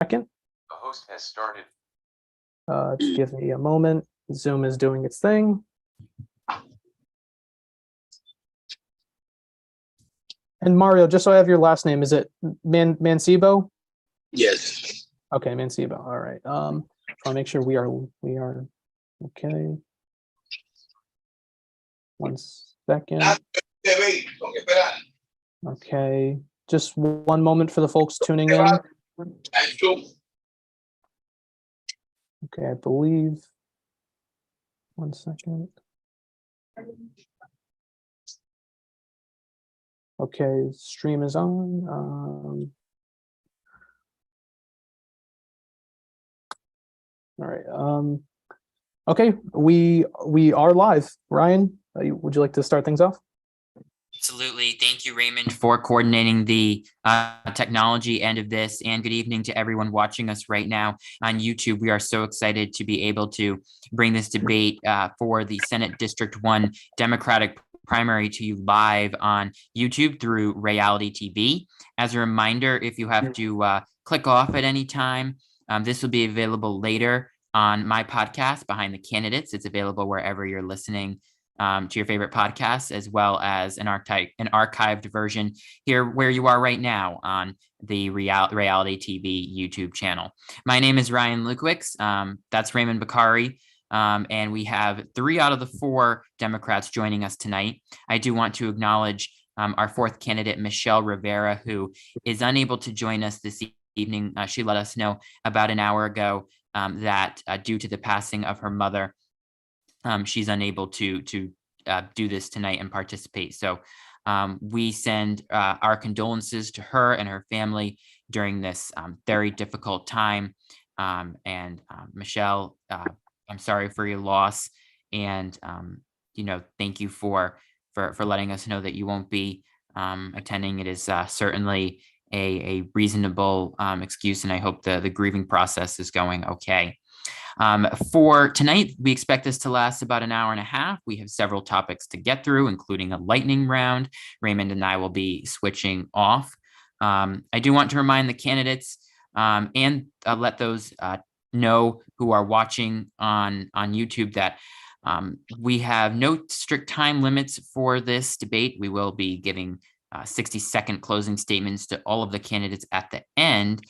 Second. The host has started. Just give me a moment. Zoom is doing its thing. And Mario, just so I have your last name, is it Mancebo? Yes. Okay, Mancebo. All right. Want to make sure we are okay. 1 second. Okay, just 1 moment for the folks tuning in. Okay, I believe. 1 second. Okay, stream is on. All right. Okay, we are live. Ryan, would you like to start things off? Absolutely. Thank you, Raymond, for coordinating the technology end of this. And good evening to everyone watching us right now on YouTube. We are so excited to be able to bring this debate for the Senate District 1 Democratic primary to you live on YouTube through Ray-ality TV. As a reminder, if you have to click off at any time, this will be available later on my podcast, Behind the Candidates. It's available wherever you're listening to your favorite podcasts, as well as an archived version here where you are right now on the Ray-ality TV YouTube channel. My name is Ryan Lukowicz. That's Raymond Bakari. And we have 3 out of the 4 Democrats joining us tonight. I do want to acknowledge our 4th candidate, Michelle Rivera, who is unable to join us this evening. She let us know about an hour ago that due to the passing of her mother, she's unable to do this tonight and participate. So we send our condolences to her and her family during this very difficult time. And Michelle, I'm sorry for your loss. And, thank you for letting us know that you won't be attending. It is certainly a reasonable excuse. And I hope the grieving process is going okay. For tonight, we expect this to last about an hour and a half. We have several topics to get through, including a lightning round. Raymond and I will be switching off. I do want to remind the candidates and let those know who are watching on YouTube that we have no strict time limits for this debate. We will be giving 60-second closing statements to all of the candidates at the end.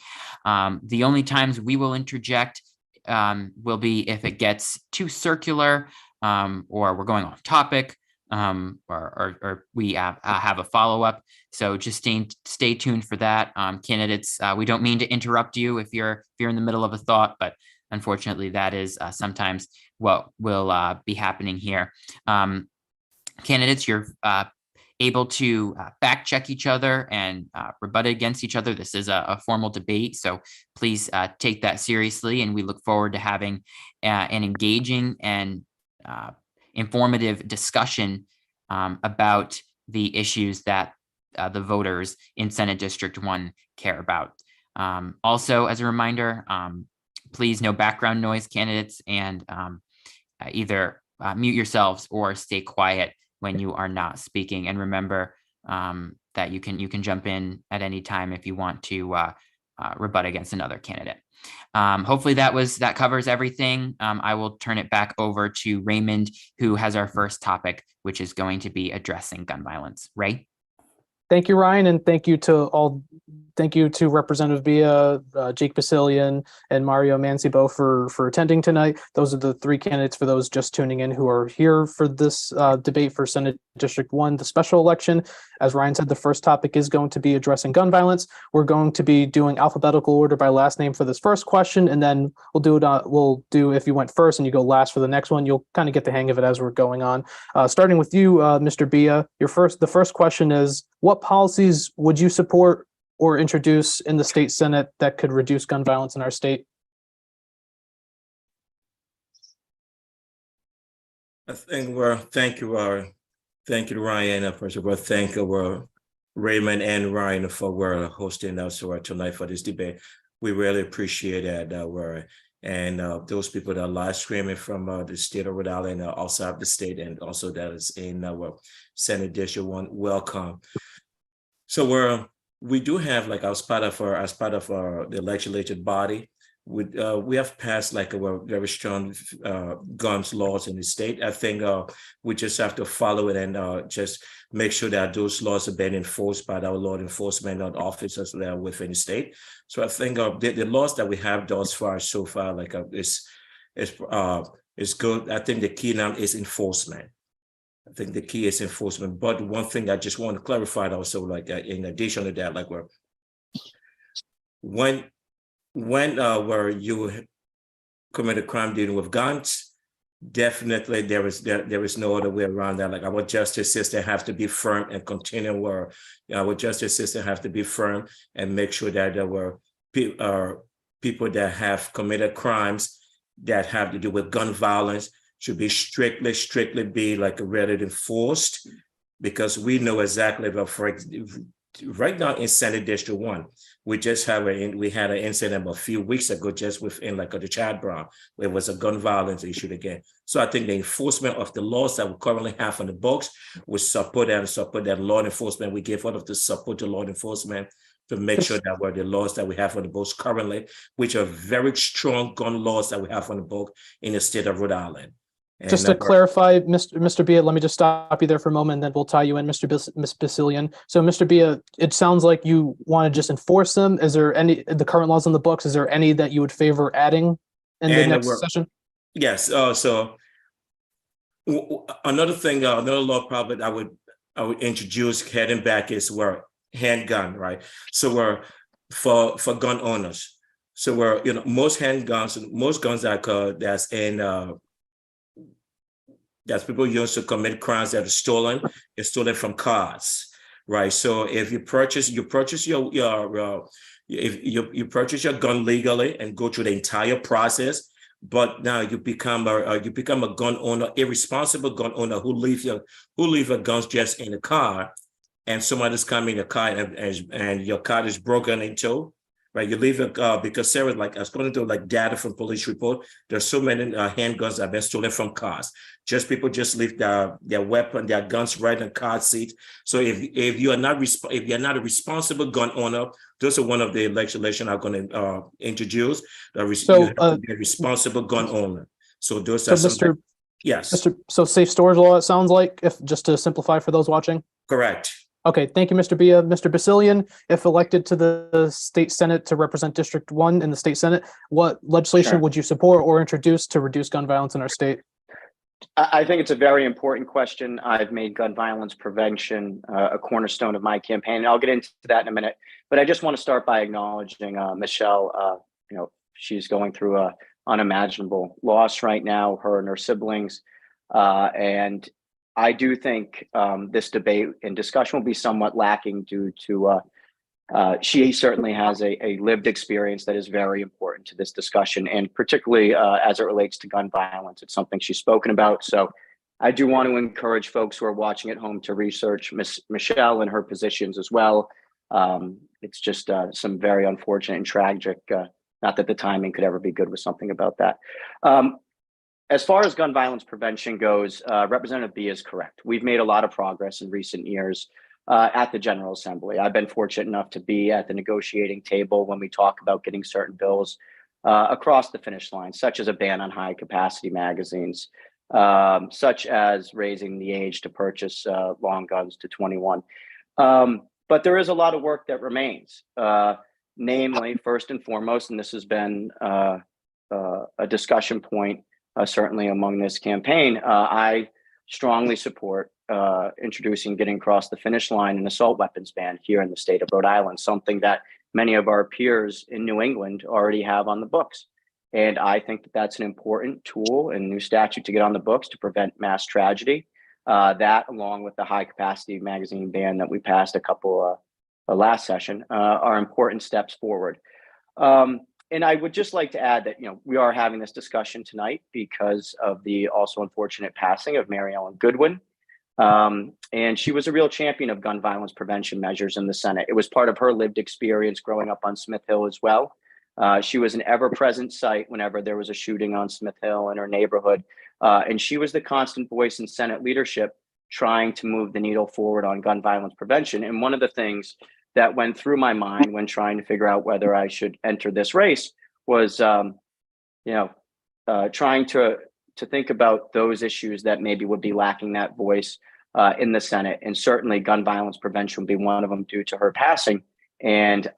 The only times we will interject will be if it gets too circular or we're going off topic or we have a follow-up. So just stay tuned for that. Candidates, we don't mean to interrupt you if you're in the middle of a thought, but unfortunately that is sometimes what will be happening here. Candidates, you're able to fact check each other and rebut against each other. This is a formal debate, so please take that seriously. And we look forward to having an engaging and informative discussion about the issues that the voters in Senate District 1 care about. Also, as a reminder, please no background noise, candidates, and either mute yourselves or stay quiet when you are not speaking. And remember that you can jump in at any time if you want to rebut against another candidate. Hopefully that covers everything. I will turn it back over to Raymond, who has our first topic, which is going to be addressing gun violence. Ray? Thank you, Ryan, and thank you to Representative Bia, Jake Basilian, and Mario Mancebo for attending tonight. Those are the 3 candidates for those just tuning in who are here for this debate for Senate District 1, the special election. As Ryan said, the first topic is going to be addressing gun violence. We're going to be doing alphabetical order by last name for this first question, and then we'll do if you went first and you go last for the next one. You'll kind of get the hang of it as we're going on. Starting with you, Mr. Bia, the first question is, what policies would you support or introduce in the state Senate that could reduce gun violence in our state? I think thank you, Ryan. First of all, thank you, Raymond and Ryan for hosting us tonight for this debate. We really appreciate that. And those people that are live streaming from the state of Rhode Island, outside the state, and also that is in our Senate District 1, welcome. So we do have like as part of the legislative body, we have passed like a very strong guns laws in the state. I think we just have to follow it and just make sure that those laws are being enforced by our law enforcement officers that are within the state. So I think the laws that we have thus far so far like is good. I think the key now is enforcement. I think the key is enforcement. But one thing I just want to clarify also, like in addition to that, like when where you commit a crime dealing with guns, definitely there is no other way around that. Like our justice system have to be firm and continue where our justice system have to be firm and make sure that there were people that have committed crimes that have to do with gun violence should be strictly be like really enforced, because we know exactly right now in Senate District 1, we had an incident a few weeks ago just within like the Chad Brown, where it was a gun violence issue again. So I think the enforcement of the laws that we currently have on the books, we support that law enforcement. We give all of the support to law enforcement to make sure that the laws that we have on the books currently, which are very strong gun laws that we have on the book in the state of Rhode Island. And just to clarify, Mr. Bia, let me just stop you there for a moment, and then we'll tie you in, Ms. Basilian. So, Mr. Bia, it sounds like you want to just enforce them. Is there any the current laws on the books? Is there any that you would favor adding in the next session? Yes. So another thing, another law probably I would introduce heading back is where handgun, right? So we're for gun owners. So we're most handguns, most guns that's in. That people use to commit crimes that are stolen from cars, right? So if you purchase your if you purchase your gun legally and go through the entire process, but now you become a gun owner, irresponsible gun owner who leave your guns just in the car, and somebody's coming in the car and your car is broken into. Right, you leave it because Sarah, like according to like data from police report, there's so many handguns that have been stolen from cars. People just leave their guns right in the car seat. So if you're not a responsible gun owner, those are one of the legislation I'm going to introduce. You have to be a responsible gun owner. So those are yes. So safe storage law, it sounds like, if just to simplify for those watching. Correct. Okay, thank you, Mr. Bia. Mr. Basilian, if elected to the state Senate to represent District 1 in the state Senate, what legislation would you support or introduce to reduce gun violence in our state? I think it's a very important question. I've made gun violence prevention a cornerstone of my campaign, and I'll get into that in a minute. But I just want to start by acknowledging Michelle. She's going through a unimaginable loss right now, her and her siblings. And I do think this debate and discussion will be somewhat lacking due to she certainly has a lived experience that is very important to this discussion, and particularly as it relates to gun violence. It's something she's spoken about. So I do want to encourage folks who are watching at home to research Miss Michelle and her positions as well. It's just some very unfortunate and tragic, not that the timing could ever be good with something about that. As far as gun violence prevention goes, Representative Bia is correct. We've made a lot of progress in recent years at the General Assembly. I've been fortunate enough to be at the negotiating table when we talk about getting certain bills across the finish line, such as a ban on high capacity magazines, such as raising the age to purchase long guns to 21. But there is a lot of work that remains, namely, first and foremost, and this has been a discussion point certainly among this campaign, I strongly support getting across the finish line an assault weapons ban here in the state of Rhode Island, something that many of our peers in New England already have on the books. And I think that that's an important tool and new statute to get on the books to prevent mass tragedy. That, along with the high capacity magazine ban that we passed a couple last session, are important steps forward. And I would just like to add that, we are having this discussion tonight because of the also unfortunate passing of Mary Ellen Goodwin. And she was a real champion of gun violence prevention measures in the Senate. It was part of her lived experience growing up on Smith Hill as well. She was an ever-present sight whenever there was a shooting on Smith Hill in her neighborhood. And she was the constant voice in Senate leadership trying to move the needle forward on gun violence prevention. And one of the things that went through my mind when trying to figure out whether I should enter this race was, trying to think about those issues that maybe would be lacking that voice in the Senate, and certainly gun violence prevention would be one of them due to her passing. And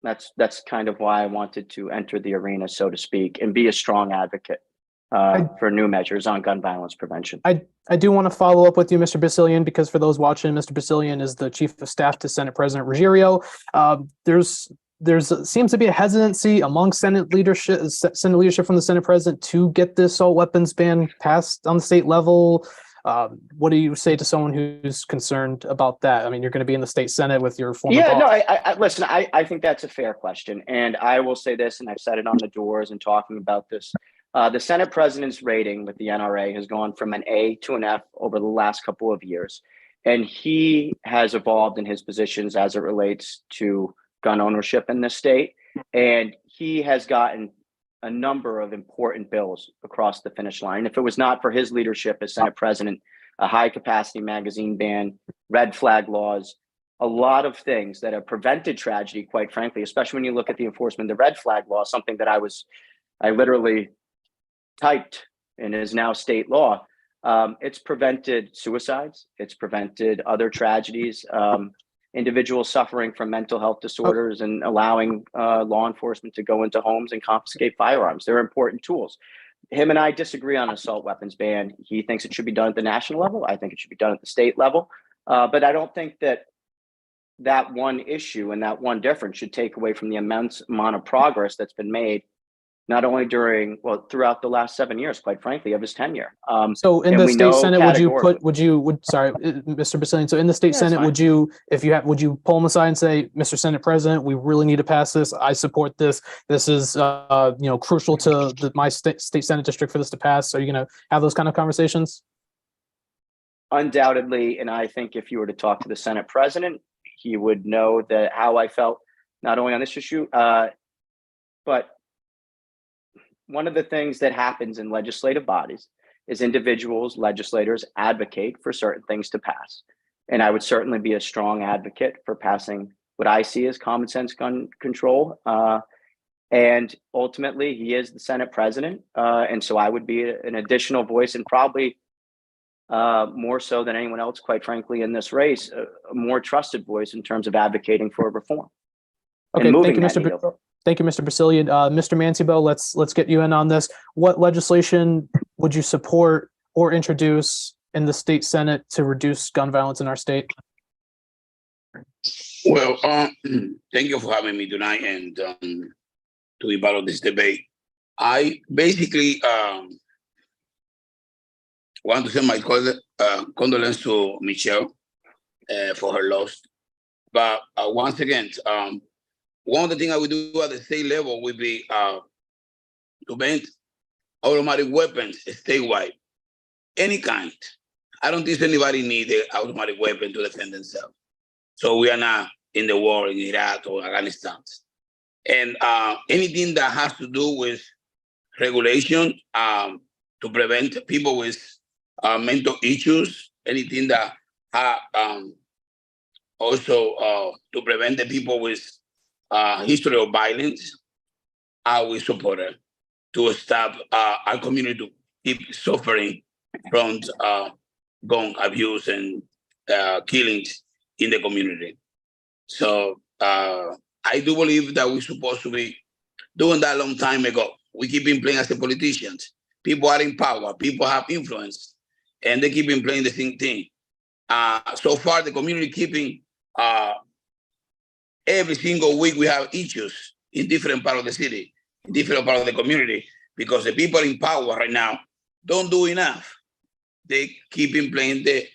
that's kind of why I wanted to enter the arena, so to speak, and be a strong advocate for new measures on gun violence prevention. I do want to follow up with you, Mr. Basilian, because for those watching, Mr. Basilian is the Chief of Staff to Senate President Ruggiero. There's seems to be a hesitancy among Senate leadership from the Senate President to get this assault weapons ban passed on the state level. What do you say to someone who's concerned about that? I mean, you're going to be in the state Senate with your former boss. No, I listen, I think that's a fair question. And I will say this, and I've said it on the doors and talking about this. The Senate President's rating with the NRA has gone from an A to an F over the last couple of years. And he has evolved in his positions as it relates to gun ownership in this state. And he has gotten a number of important bills across the finish line. If it was not for his leadership as Senate President, a high capacity magazine ban, red flag laws, a lot of things that have prevented tragedy, quite frankly, especially when you look at the enforcement of the red flag law, something that I literally typed and is now state law. It's prevented suicides. It's prevented other tragedies, individuals suffering from mental health disorders, and allowing law enforcement to go into homes and confiscate firearms. They're important tools. Him and I disagree on assault weapons ban. He thinks it should be done at the national level. I think it should be done at the state level. But I don't think that one issue and that one difference should take away from the immense amount of progress that's been made, not only throughout the last 7 years, quite frankly, of his tenure. So in the state Senate, Mr. Basilian, so in the state Senate, would you pull him aside and say, Mr. Senate President, we really need to pass this. I support this. This is, crucial to my state Senate district for this to pass. Are you going to have those kind of conversations? Undoubtedly. And I think if you were to talk to the Senate President, he would know how I felt, not only on this issue, but one of the things that happens in legislative bodies is individuals, legislators advocate for certain things to pass. And I would certainly be a strong advocate for passing what I see as common sense gun control. And ultimately, he is the Senate President. And so I would be an additional voice, and probably more so than anyone else, quite frankly, in this race, a more trusted voice in terms of advocating for reform. Okay, thank you, Mr. Thank you, Mr. Basilian. Mr. Mancibo, let's get you in on this. What legislation would you support or introduce in the state Senate to reduce gun violence in our state? Well, thank you for having me tonight and to be part of this debate. I basically want to send my condolences to Michelle for her loss. But once again, one of the things I would do at the state level would be to ban automatic weapons statewide, any kind. I don't think anybody needs an automatic weapon to defend themselves. So we are not in the war in Iraq or Afghanistan. And anything that has to do with regulation to prevent people with mental issues, anything that also to prevent the people with history of violence, I will support it to stop our community to keep suffering from gun abuse and killings in the community. So I do believe that we're supposed to be doing that a long time ago. We keep been playing as the politicians. People are in power. People have influence, and they keep been playing the same thing. So far, the community keeping every single week we have issues in different parts of the city, in different parts of the community, because the people in power right now don't do enough. They keep in playing the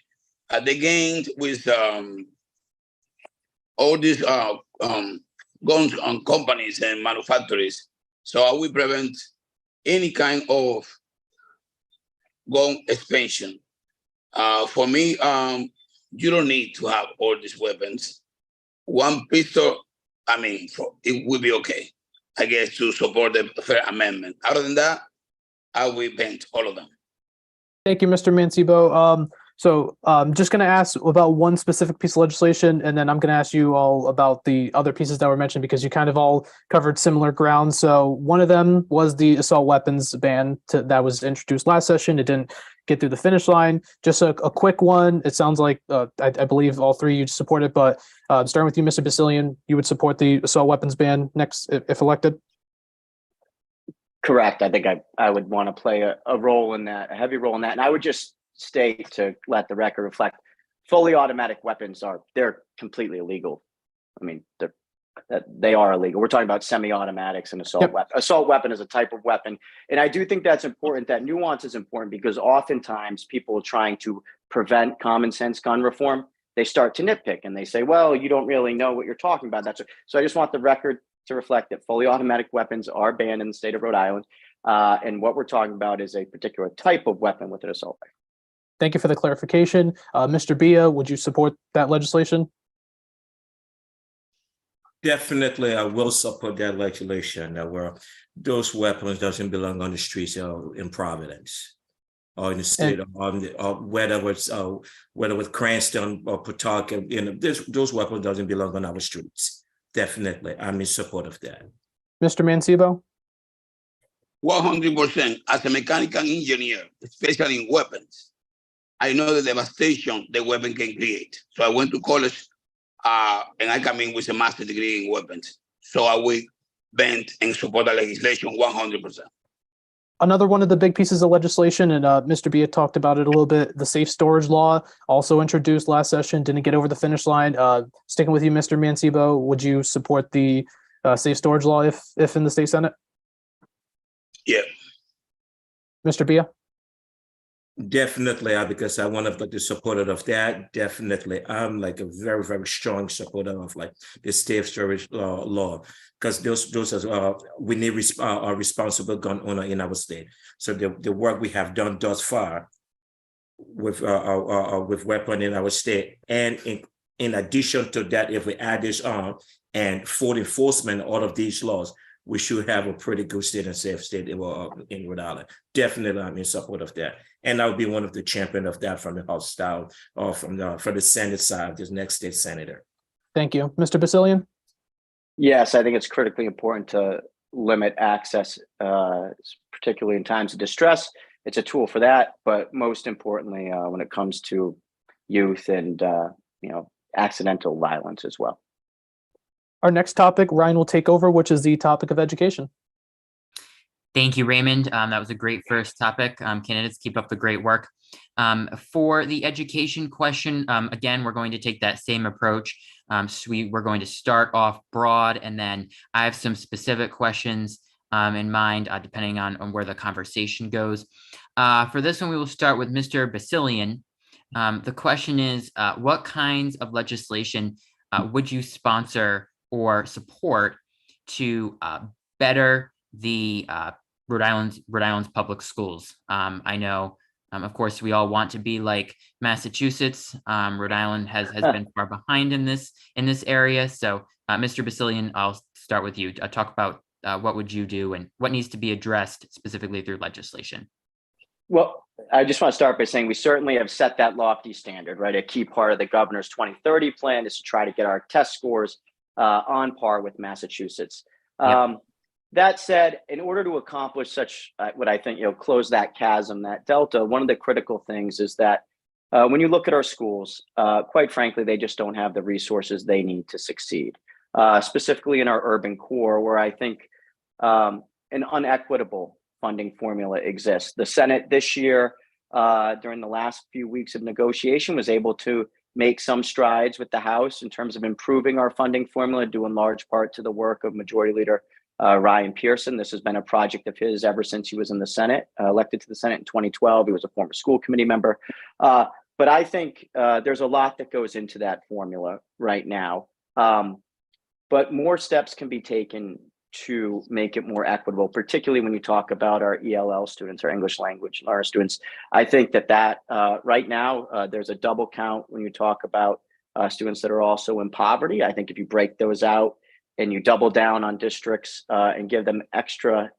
games with all these guns on companies and manufacturers. So I will prevent any kind of gun expansion. For me, you don't need to have all these weapons. One pistol, it will be okay, I guess, to support the Fair Amendment. Other than that, I will ban all of them. Thank you, Mr. Mancibo. So I'm just going to ask about one specific piece of legislation, and then I'm going to ask you all about the other pieces that were mentioned because you kind of all covered similar ground. So one of them was the assault weapons ban that was introduced last session. It didn't get through the finish line. Just a quick one. It sounds like I believe all three you support it, but starting with you, Mr. Basilian, you would support the assault weapons ban next if elected? Correct. I think I would want to play a role in that, a heavy role in that. And I would just state, to let the record reflect, fully automatic weapons they're completely illegal. I mean, they are illegal. We're talking about semi-automatics and assault weapon. Assault weapon is a type of weapon. And I do think that's important. That nuance is important because oftentimes people are trying to prevent common sense gun reform. They start to nitpick and they say, well, you don't really know what you're talking about. So I just want the record to reflect that fully automatic weapons are banned in the state of Rhode Island. And what we're talking about is a particular type of weapon with an assault rifle. Thank you for the clarification. Mr. Bia, would you support that legislation? Definitely, I will support that legislation where those weapons doesn't belong on the streets in Providence or in the state, or whether with Cranston or Pawtucket. Those weapons doesn't belong on our streets. Definitely, I'm in support of that. Mr. Mancebo? 100%. As a mechanical engineer, especially in weapons, I know the devastation the weapon can create. So I went to college and I come in with a master's degree in weapons. So I will bend and support the legislation 100%. Another one of the big pieces of legislation, and Mr. Bia talked about it a little bit, the safe storage law, also introduced last session, didn't get over the finish line. Sticking with you, Mr. Mancebo, would you support the safe storage law if in the state Senate? Yeah. Mr. Bia? Definitely, because I'm one of the supporter of that. Definitely, I'm like a very, very strong supporter of like the safe storage law, because those are we need a responsible gun owner in our state. So the work we have done thus far with weapon in our state, and in addition to that, if we add this on and full enforcement of all of these laws, we should have a pretty good state and safe state in Rhode Island. Definitely, I'm in support of that. And I'll be one of the champions of that from the House style or from the Senate side, this next state senator. Thank you. Mr. Basilian? Yes, I think it's critically important to limit access, particularly in times of distress. It's a tool for that, but most importantly, when it comes to youth and accidental violence as well. Our next topic, Ryan will take over, which is the topic of education. Thank you, Raymond. That was a great first topic. Candidates, keep up the great work. For the education question, again, we're going to take that same approach. We're going to start off broad, and then I have some specific questions in mind, depending on where the conversation goes. For this one, we will start with Mr. Basilian. The question is, what kinds of legislation would you sponsor or support to better the Rhode Island's public schools? I know, of course, we all want to be like Massachusetts. Rhode Island has been far behind in this area. So, Mr. Basilian, I'll start with you. Talk about what would you do and what needs to be addressed specifically through legislation. Well, I just want to start by saying we certainly have set that lofty standard, right? A key part of the governor's 2030 plan is to try to get our test scores on par with Massachusetts. Yep. That said, in order to accomplish such what I think, close that chasm, that delta, one of the critical things is that when you look at our schools, quite frankly, they just don't have the resources they need to succeed, specifically in our urban core, where I think an unequitable funding formula exists. The Senate this year, during the last few weeks of negotiation, was able to make some strides with the House in terms of improving our funding formula, due in large part to the work of Majority Leader Ryan Pearson. This has been a project of his ever since he was in the Senate, elected to the Senate in 2012. He was a former school committee member. But I think there's a lot that goes into that formula right now. But more steps can be taken to make it more equitable, particularly when you talk about our ELL students, our English language learner students. I think that right now, there's a double count when you talk about students that are also in poverty. I think if you break those out and you double down on districts and give them extra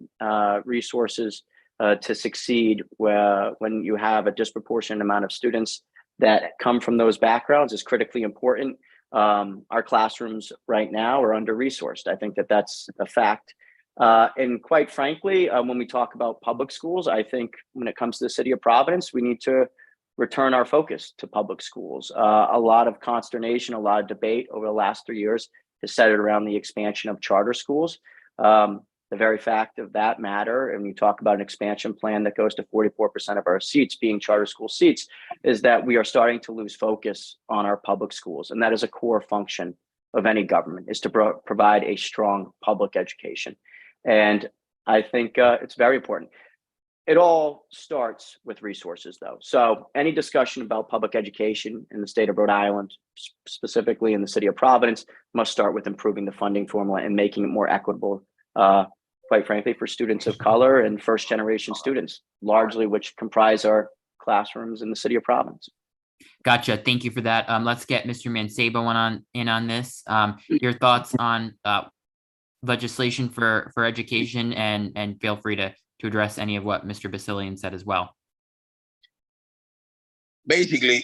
resources to succeed when you have a disproportionate amount of students that come from those backgrounds is critically important. Our classrooms right now are under-resourced. I think that that's a fact. And quite frankly, when we talk about public schools, I think when it comes to the city of Providence, we need to return our focus to public schools. A lot of consternation, a lot of debate over the last 3 years has centered around the expansion of charter schools. The very fact of that matter, and we talk about an expansion plan that goes to 44% of our seats being charter school seats, is that we are starting to lose focus on our public schools. And that is a core function of any government, is to provide a strong public education. And I think it's very important. It all starts with resources, though. So any discussion about public education in the state of Rhode Island, specifically in the city of Providence, must start with improving the funding formula and making it more equitable, quite frankly, for students of color and first-generation students, largely which comprise our classrooms in the city of Providence. Gotcha. Thank you for that. Let's get Mr. Mancebo on this. Your thoughts on legislation for education, and feel free to address any of what Mr. Basilian said as well. Basically,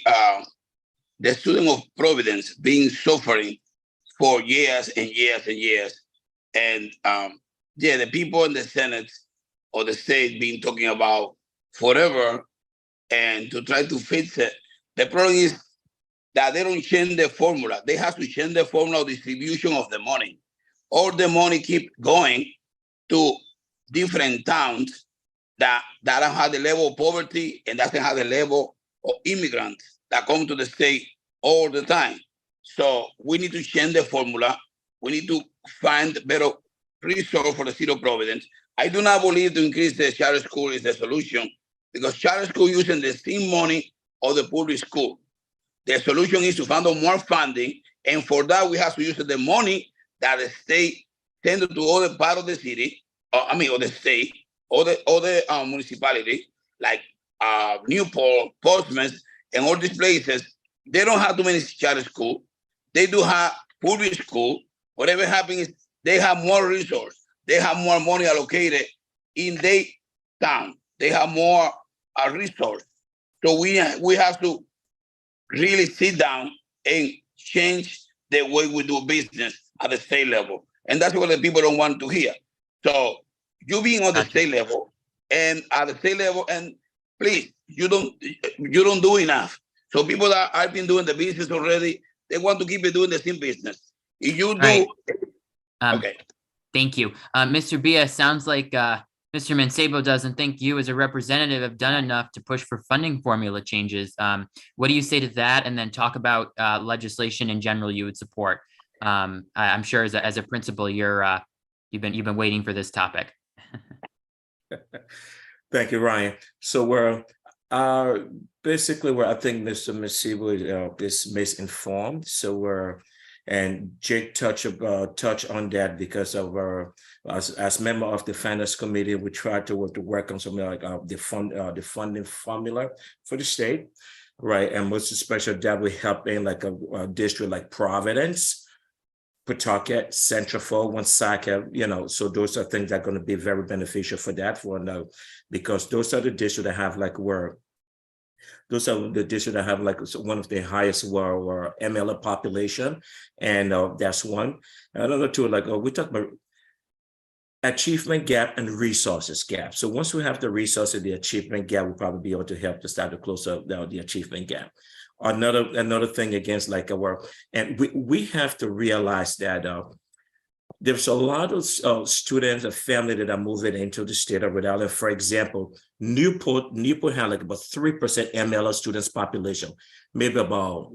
the student of Providence being suffering for years and years and years. And yeah, the people in the Senate or the state been talking about forever and to try to fix it. The problem is that they don't change the formula. They have to change the formula of distribution of the money. All the money keep going to different towns that don't have the level of poverty and doesn't have the level of immigrants that come to the state all the time. So we need to change the formula. We need to find better resource for the city of Providence. I do not believe to increase the charter school is the solution, because charter school using the same money of the public school. The solution is to find more funding, and for that we have to use the money that the state sends to other part of the city, or the state, or the municipality, like Newport, Portsmouth, and all these places. They don't have too many charter schools. They do have public school. Whatever happens is they have more resources. They have more money allocated in their town. They have more resources. So we have to really sit down and change the way we do business at the state level. And that's what the people don't want to hear. So you being on the state level and at the state level, and please, you don't do enough. So people that have been doing the business already, they want to keep doing the same business. If you do, okay. Thank you. Mr. Bia, sounds like Mr. Mancebo doesn't think you as a representative have done enough to push for funding formula changes. What do you say to that? And then talk about legislation in general you would support. I'm sure as a principal, you've been waiting for this topic. Thank you, Ryan. So basically I think Mr. Mancebo is misinformed. So and Jake touch on that, because of as member of the finance committee, we try to work on something like the funding formula for the state, right? And most especially that we help in like a district like Providence, Pawtucket, Central Falls, Woonsocket, so those are things that are going to be very beneficial for that because those are the districts that have those are the districts that have one of the highest were MLA population, and that's one. Another two, we talk about achievement gap and resources gap. So once we have the resources, the achievement gap will probably be able to help to start to close up the achievement gap. Another thing against and we have to realize that there's a lot of students and families that are moving into the state of Rhode Island. For example, Newport had about 3% MLA students population, maybe about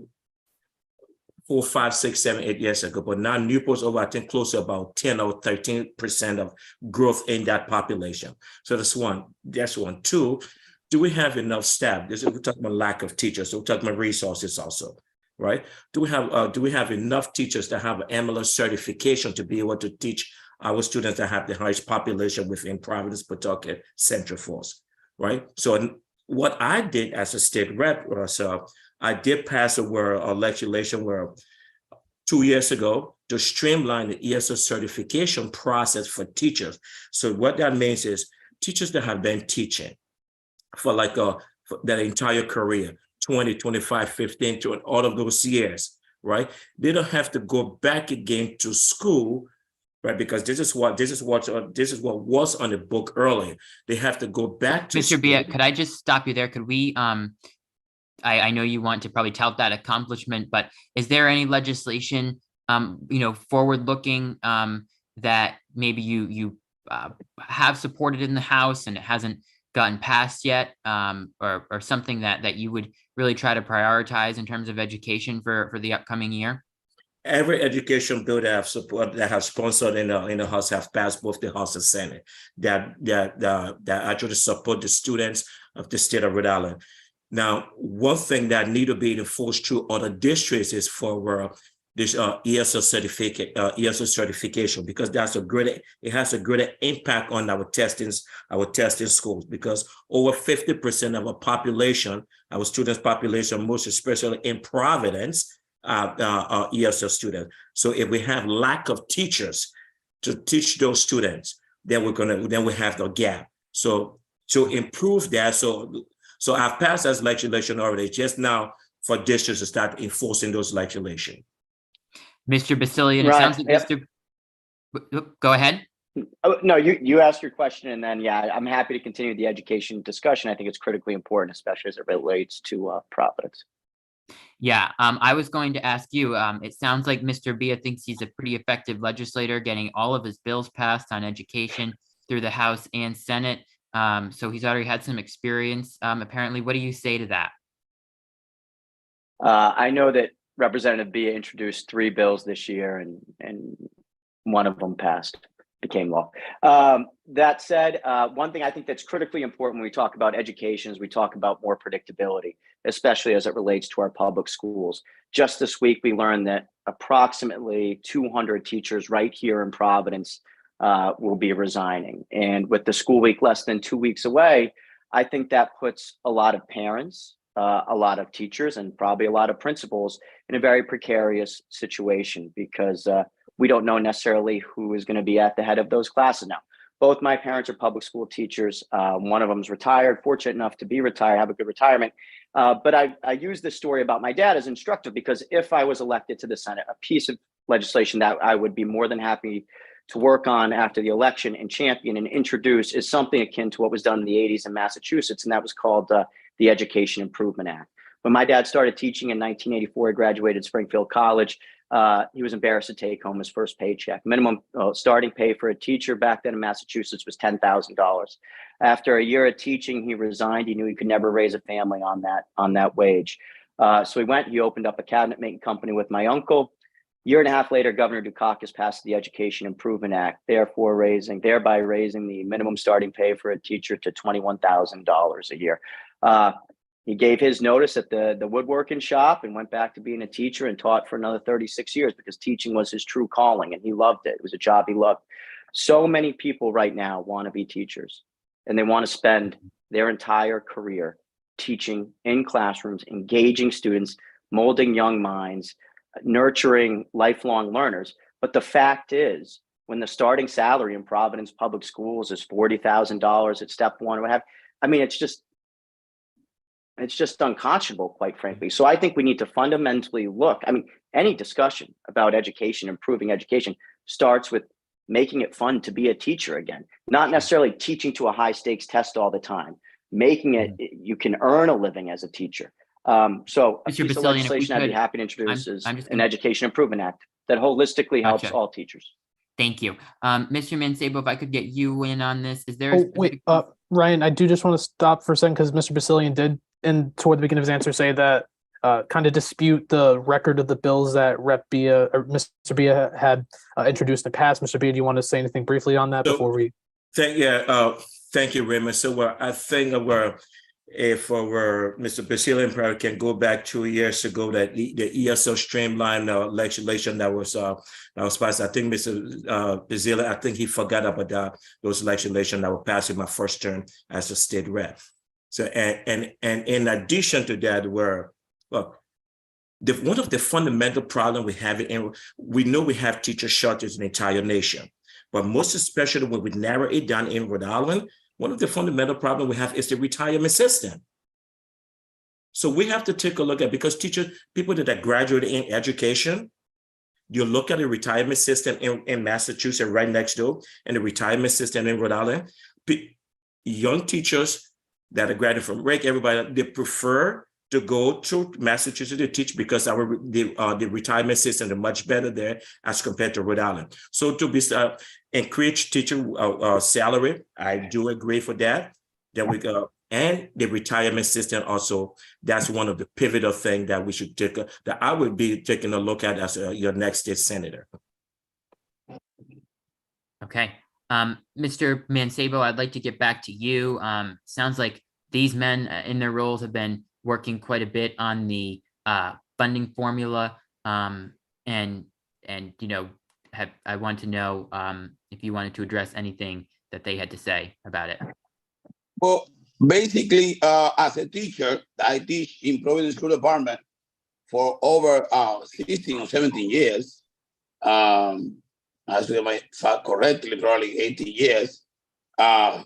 4, 5, 6, 7, 8 years ago. But now Newport's over, I think, close to about 10 or 13% of growth in that population. So that's one. Two, do we have enough staff? We're talking about lack of teachers. So we're talking about resources also. Right? Do we have enough teachers that have an MLS certification to be able to teach our students that have the highest population within Providence, Pawtucket, Central Falls, right? So what I did as a state rep was I did pass a legislation 2 years ago to streamline the ESL certification process for teachers. So what that means is teachers that have been teaching for their entire career, 20, 25, 15 to all of those years, right? They don't have to go back again to school, right? Because this is what was on the book earlier. They have to go back to Mr. school. Bia, could I just stop you there? Could we, I know you want to probably tout that accomplishment, but is there any legislation, forward looking, that maybe you have supported in the House and it hasn't gotten passed yet, or something that you would really try to prioritize in terms of education for the upcoming year? Every education bill that have sponsored in the House have passed both the House and Senate that actually support the students of the state of Rhode Island. Now, one thing that need to be enforced through other districts is for this ESL certification, because it has a greater impact on our testing schools, because over 50% of our population, our students population, most especially in Providence, are ESL students. So if we have lack of teachers to teach those students, then we have the gap. So to improve that, so I've passed that legislation already, just now for districts to start enforcing those legislation. Mr. Basilian, it Right. sounds like Yep. Go ahead. Oh, no, you asked your question, and then, yeah, I'm happy to continue the education discussion. I think it's critically important, especially as it relates to Providence. Yeah, I was going to ask you, it sounds like Mr. Bia thinks he's a pretty effective legislator, getting all of his bills passed on education through the House and Senate. So he's already had some experience, apparently. What do you say to that? I know that Representative Bia introduced 3 bills this year, and one of them became law. That said, one thing I think that's critically important when we talk about education is we talk about more predictability, especially as it relates to our public schools. Just this week, we learned that approximately 200 teachers right here in Providence will be resigning. And with the school week less than 2 weeks away, I think that puts a lot of parents, a lot of teachers, and probably a lot of principals in a very precarious situation, because we don't know necessarily who is going to be at the head of those classes now. Both my parents are public school teachers. One of them is retired, fortunate enough to be retired, have a good retirement. But I use this story about my dad as instructive, because if I was elected to the Senate, a piece of legislation that I would be more than happy to work on after the election and champion and introduce is something akin to what was done in the 80s in Massachusetts, and that was called the Education Improvement Act. When my dad started teaching in 1984, he graduated Springfield College. He was embarrassed to take home his first paycheck. Minimum starting pay for a teacher back then in Massachusetts was $10,000. After a year of teaching, he resigned. He knew he could never raise a family on that wage. So he opened up a cabinet making company with my uncle. Year and a half later, Governor Dukakis passed the Education Improvement Act, thereby raising the minimum starting pay for a teacher to $21,000 a year. He gave his notice at the woodworking shop and went back to being a teacher and taught for another 36 years, because teaching was his true calling and he loved it. It was a job he loved. So many people right now want to be teachers, and they want to spend their entire career teaching in classrooms, engaging students, molding young minds, nurturing lifelong learners. But the fact is, when the starting salary in Providence Public Schools is $40,000 at step one, it's just unconscionable, quite frankly. So I think we need to fundamentally look. Any discussion about education, improving education, starts with making it fun to be a teacher again, not necessarily teaching to a high stakes test all the time, making it, you can earn a living as a teacher. So a piece of legislation I'd be happy to introduce is an Education Improvement Act that holistically helps all teachers. Thank you. Mr. Mancebo, if I could get you in on this, is there Ryan, I do just want to stop for a second, because Mr. Basilian did, toward the beginning of his answer, say that kind of dispute the record of the bills that Rep Bia or Mr. Bia had introduced in the past. Mr. Bia, do you want to say anything briefly on that before we? Thank you, Raymond. So I think if Mr. Basilian probably can go back 2 years ago, that the ESL streamlined legislation that was passed. I think Mr. Basilian, I think he forgot about those legislation that were passed in my first term as a state rep. So and in addition to that, one of the fundamental problems we have, we know we have teacher shortage in the entire nation, but most especially when we narrow it down in Rhode Island, one of the fundamental problems we have is the retirement system. So we have to take a look at, because people that are graduated in education, you look at the retirement system in Massachusetts right next door, and the retirement system in Rhode Island. Young teachers that are graduated from Rick, everybody, they prefer to go to Massachusetts to teach because the retirement system is much better there as compared to Rhode Island. So to be encourage teacher salary, I do agree for that. Then we go. And the retirement system also, that's one of the pivotal things that we should take, that I would be taking a look at as your next state senator. Okay. Mr. Mancebo, I'd like to get back to you. Sounds like these men in their roles have been working quite a bit on the funding formula. And you know, I want to know if you wanted to address anything that they had to say about it. Well, basically, as a teacher, I teach in Providence School Department for over 16 or 17 years. As I thought correctly, probably 18 years. As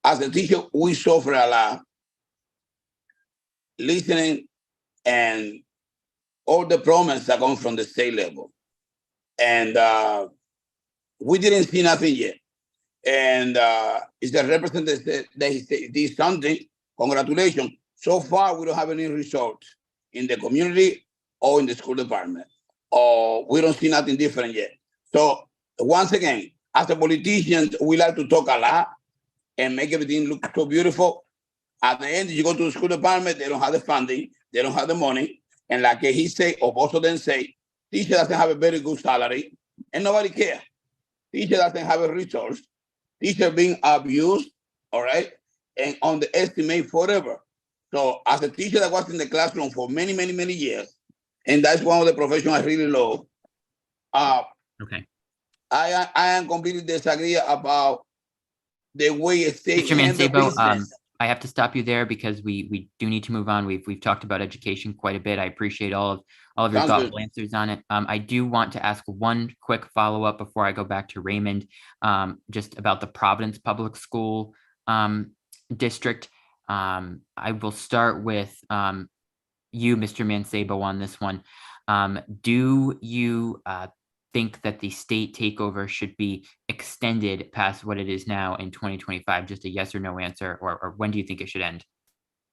a teacher, we suffer a lot listening and all the promises that come from the state level. And we didn't see nothing yet. And it's the representative that he did something. Congratulations. So far, we don't have any results in the community or in the school department, or we don't see nothing different yet. So once again, as a politicians, we like to talk a lot and make everything look so beautiful. At the end, you go to the school department, they don't have the funding, they don't have the money. And like he say, or both of them say, teacher doesn't have a very good salary and nobody cares. Teacher doesn't have a resource. Teacher being abused, all right, and on the estimate forever. So as a teacher that was in the classroom for many, many, many years, and that's one of the professions I really love. Okay. I am completely disagree about the way it's taken. Mr. Mancebo, I have to stop you there because we do need to move on. We've talked about education quite a bit. I appreciate all of your thoughtful answers on it. I do want to ask one quick follow-up before I go back to Raymond, just about the Providence Public School District. I will start with you, Mr. Mancebo, on this one. Do you think that the state takeover should be extended past what it is now in 2025? Just a yes or no answer, or when do you think it should end?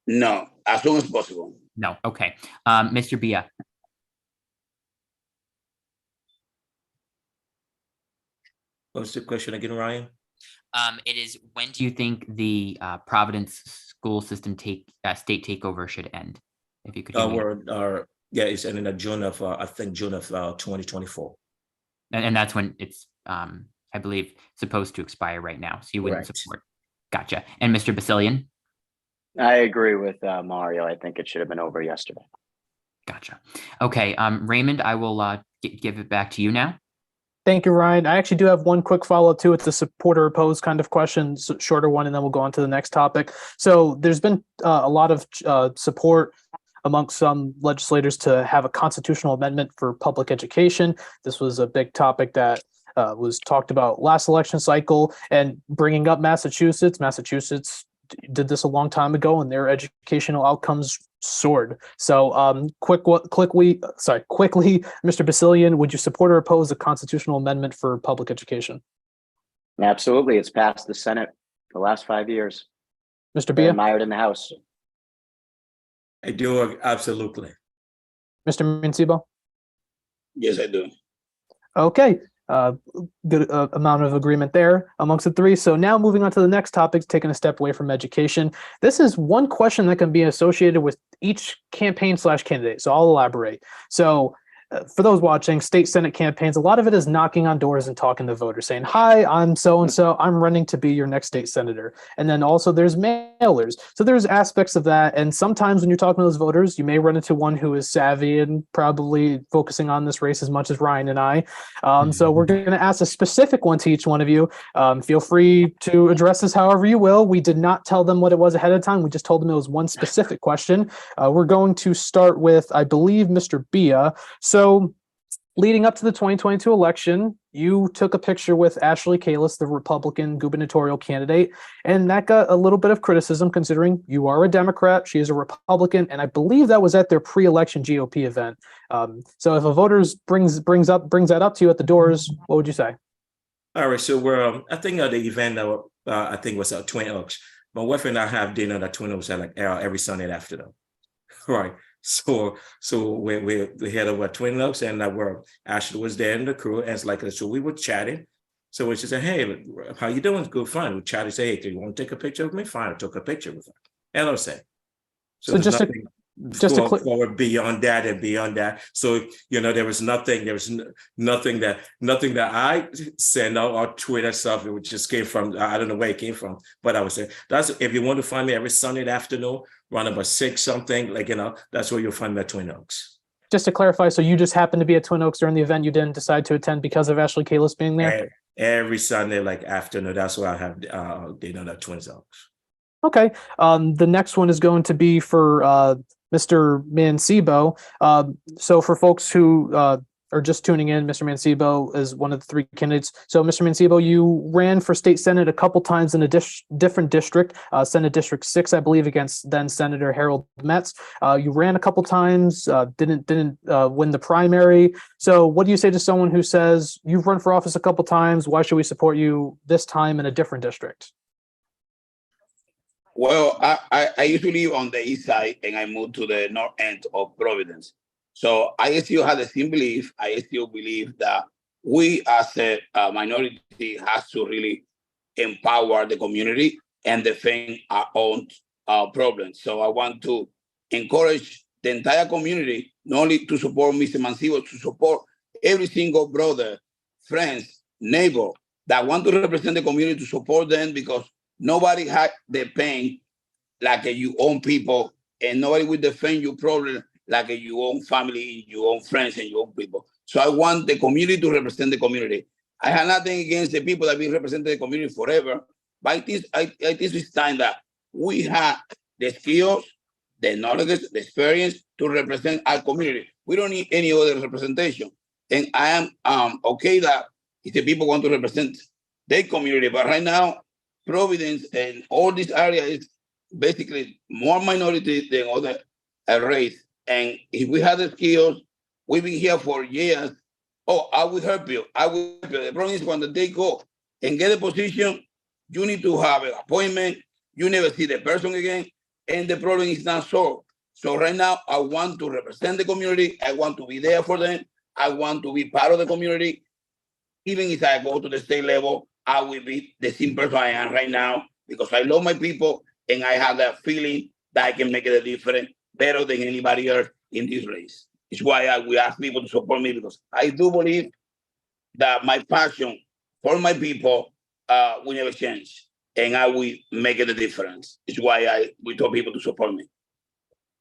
No, as soon as possible. No. Okay. Mr. Bia. What's the question again, Ryan? It is, when do you think the Providence school system state takeover should end? If you could. Yeah, it's in June of I think June of 2024. And that's when it's I believe supposed to expire right now. So you wouldn't support. Gotcha. And Mr. Basilian? I agree with Mario. I think it should have been over yesterday. Gotcha. Okay. Raymond, I will give it back to you now. Thank you, Ryan. I actually do have one quick follow-up too. It's a support or oppose kind of question, shorter one, and then we'll go on to the next topic. So there's been a lot of support amongst some legislators to have a constitutional amendment for public education. This was a big topic that was talked about last election cycle, and bringing up Massachusetts. Massachusetts did this a long time ago, and their educational outcomes soared. So quickly, Mr. Basilian, would you support or oppose a constitutional amendment for public education? Absolutely. It's passed the Senate the last 5 years. Mr. Bia? Admired in the House. I do, absolutely. Mr. Mancebo? Yes, I do. Okay. Good amount of agreement there amongst the three. So now moving on to the next topic, taking a step away from education. This is one question that can be associated with each campaign/candidate. So I'll elaborate. So for those watching, state Senate campaigns, a lot of it is knocking on doors and talking to voters, saying, hi, I'm so-and-so, I'm running to be your next state senator. And then also there's mailers. So there's aspects of that. And sometimes when you're talking to those voters, you may run into one who is savvy and probably focusing on this race as much as Ryan and I. So we're going to ask a specific one to each one of you. Feel free to address this however you will. We did not tell them what it was ahead of time. We just told them it was one specific question. We're going to start with, I believe, Mr. Bia. So leading up to the 2022 election, you took a picture with Ashley Kalus, the Republican gubernatorial candidate, and that got a little bit of criticism considering you are a Democrat, she is a Republican, and I believe that was at their pre-election GOP event. So if a voter brings that up to you at the doors, what would you say? All right, so we're I think the event that I think was at Twin Oaks. My wife and I have dinner at Twin Oaks at like every Sunday afternoon, right? So we head over at Twin Oaks, and Ashley was there in the crew, and it's like so we were chatting. So we just said, "Hey, how you doing? Good, fine." We chatted. Say, "Hey, do you want to take a picture of me?" Fine. I took a picture with her. And I said, so just forward beyond that and beyond that. So there was nothing that I sent out or Twitter stuff. It just came from, I don't know where it came from, but I would say that's, if you want to find me every Sunday afternoon around about 6 something, that's where you'll find me at Twin Oaks. Just to clarify, so you just happened to be at Twin Oaks during the event, you didn't decide to attend because of Ashley Kalus being there? Every Sunday afternoon, that's why I have dinner at Twin Oaks. Okay. The next one is going to be for Mr. Mancebo. So for folks who are just tuning in, Mr. Mancebo is one of the 3 candidates. So Mr. Mancebo, you ran for state senate a couple times in a different district, Senate District 6, I believe, against then Senator Harold Metz. You ran a couple times, didn't win the primary. So what do you say to someone who says, you've run for office a couple times, why should we support you this time in a different district? Well, I used to live on the east side, and I moved to the north end of Providence. So I still have the same belief. I still believe that we as a minority has to really empower the community and defend our own problems. So I want to encourage the entire community, not only to support Mr. Mancebo, to support every single brother, friends, neighbor that want to represent the community, to support them, because nobody had the pain like you own people, and nobody will defend your problem like your own family, your own friends, and your own people. So I want the community to represent the community. I have nothing against the people that have been representing the community forever, but I think it's time that we have the skills, the knowledge, the experience to represent our community. We don't need any other representation. And I am okay that if the people want to represent their community, but right now, Providence and all this area is basically more minority than other race. And if we have the skills, we've been here for years. Oh, I will help you. I will help you. The problem is when they go and get a position, you need to have an appointment. You never see the person again, and the problem is not solved. So right now, I want to represent the community. I want to be there for them. I want to be part of the community. Even if I go to the state level, I will be the same person I am right now, because I love my people and I have that feeling that I can make a difference better than anybody else in this race. It's why we ask people to support me, because I do believe that my passion for my people will never change, and I will make it a difference. It's why we told people to support me.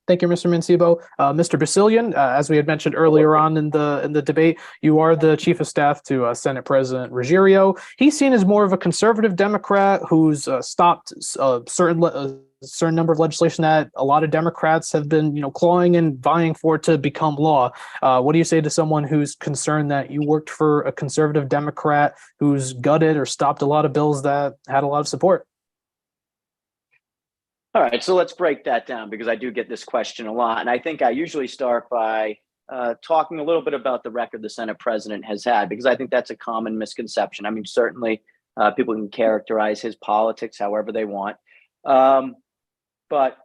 Thank you, Mr. Mancebo. Mr. Basilian, as we had mentioned earlier on in the debate, you are the chief of staff to Senate President Ruggiero. He's seen as more of a conservative Democrat who's stopped a certain number of legislation that a lot of Democrats have been, clawing and vying for to become law. What do you say to someone who's concerned that you worked for a conservative Democrat who's gutted or stopped a lot of bills that had a lot of support? All right, so let's break that down, because I do get this question a lot. And I think I usually start by talking a little bit about the record the Senate president has had, because I think that's a common misconception. I mean, certainly people can characterize his politics however they want. But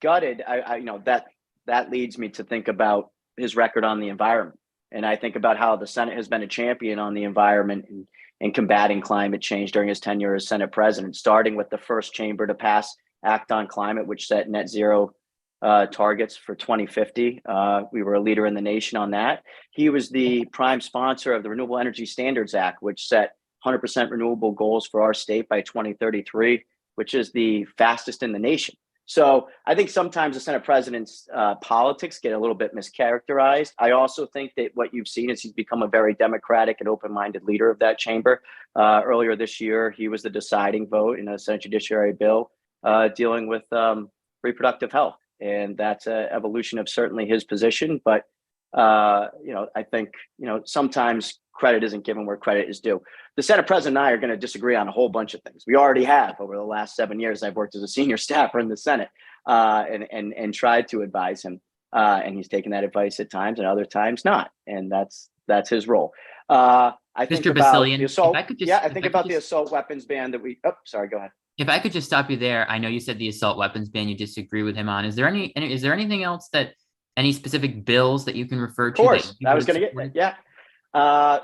gutted, that leads me to think about his record on the environment. And I think about how the Senate has been a champion on the environment and combating climate change during his tenure as Senate president, starting with the first chamber to pass Act on Climate, which set net zero targets for 2050. We were a leader in the nation on that. He was the prime sponsor of the Renewable Energy Standards Act, which set 100% renewable goals for our state by 2033, which is the fastest in the nation. So I think sometimes the Senate president's politics get a little bit mischaracterized. I also think that what you've seen is he's become a very democratic and open-minded leader of that chamber. Earlier this year, he was the deciding vote in a Senate Judiciary bill dealing with reproductive health. And that's an evolution of certainly his position. But, I think, sometimes credit isn't given where credit is due. The Senate president and I are going to disagree on a whole bunch of things. We already have over the last 7 years. I've worked as a senior staffer in the Senate and tried to advise him. And he's taken that advice at times and other times not. And that's his role. I think Mr. about Basilian, the assault. if I could just, Yeah, I think about the assault weapons ban that we. Oh, sorry. Go ahead. If I could just stop you there, I know you said the assault weapons ban you disagree with him on. Is there anything else any specific bills that you can refer to? Of course, I was going to get yeah.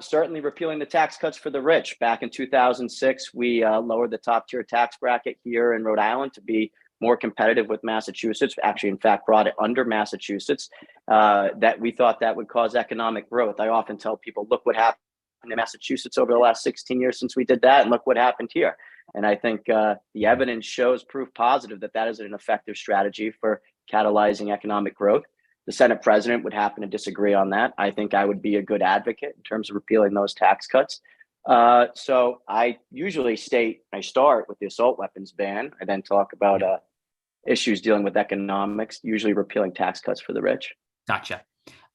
Certainly repealing the tax cuts for the rich. Back in 2006, we lowered the top tier tax bracket here in Rhode Island to be more competitive with Massachusetts. Actually, in fact, brought it under Massachusetts. That we thought that would cause economic growth. I often tell people, look what happened in Massachusetts over the last 16 years since we did that, and look what happened here. And I think the evidence shows proof positive that is an effective strategy for catalyzing economic growth. The Senate president would happen to disagree on that. I think I would be a good advocate in terms of repealing those tax cuts. So I usually start with the assault weapons ban. I then talk about issues dealing with economics, usually repealing tax cuts for the rich. Gotcha.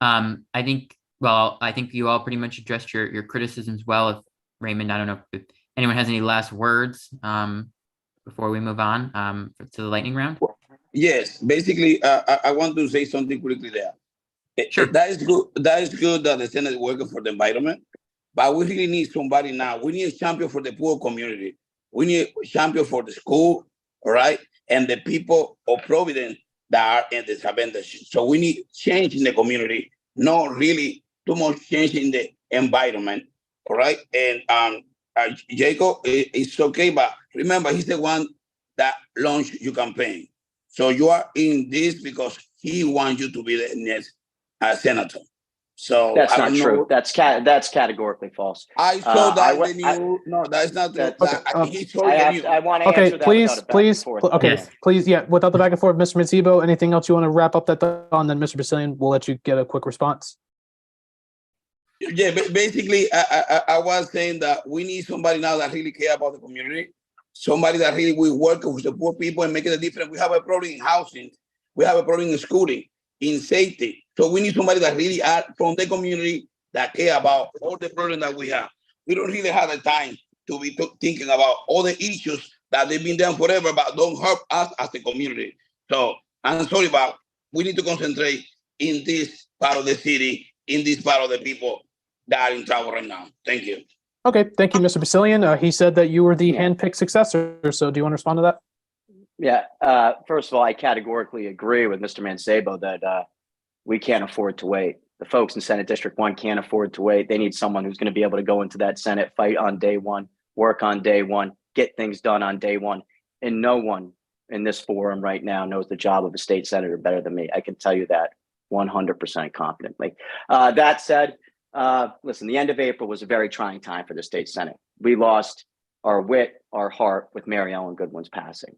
I think you all pretty much addressed your criticisms well. If Raymond, I don't know if anyone has any last words before we move on to the lightning round. Yes, basically, I want to say something quickly there. Sure. That is good. That is good that the Senate is working for the environment, but we really need somebody now. We need a champion for the poor community. We need a champion for the school, all right, and the people of Providence that are in disadvantage. So we need change in the community, not really too much change in the environment, all right. And Jacob, it's okay, but remember, he's the one that launched your campaign. So you are in this because he wants you to be the next senator. So that's not true. That's categorically false. I saw that in the news. No, that's not true. I want to answer that. Please, yeah, without the back and forth, Mr. Mazzebo, anything else you want to wrap up that on? Then Mr. Basilian, we'll let you get a quick response. Yeah, basically, I was saying that we need somebody now that really care about the community. Somebody that really will work with the poor people and make it a difference. We have a problem in housing. We have a problem in schooling, in safety. So we need somebody that really are from the community that care about all the problems that we have. We don't really have the time to be thinking about all the issues that they've been done forever, but don't help us as a community. So I'm sorry, but we need to concentrate in this part of the city, in this part of the people that are in trouble right now. Thank you. Okay, thank you, Mr. Basilian. He said that you were the handpicked successor. So do you want to respond to that? Yeah. First of all, I categorically agree with Mr. Mancebo that we can't afford to wait. The folks in Senate District 1 can't afford to wait. They need someone who's going to be able to go into that Senate, fight on day one, work on day one, get things done on day one. And no one in this forum right now knows the job of a state senator better than me. I can tell you that 100% confidently. That said, listen, the end of April was a very trying time for the state Senate. We lost our wit, our heart with Mary Ellen Goodwin's passing.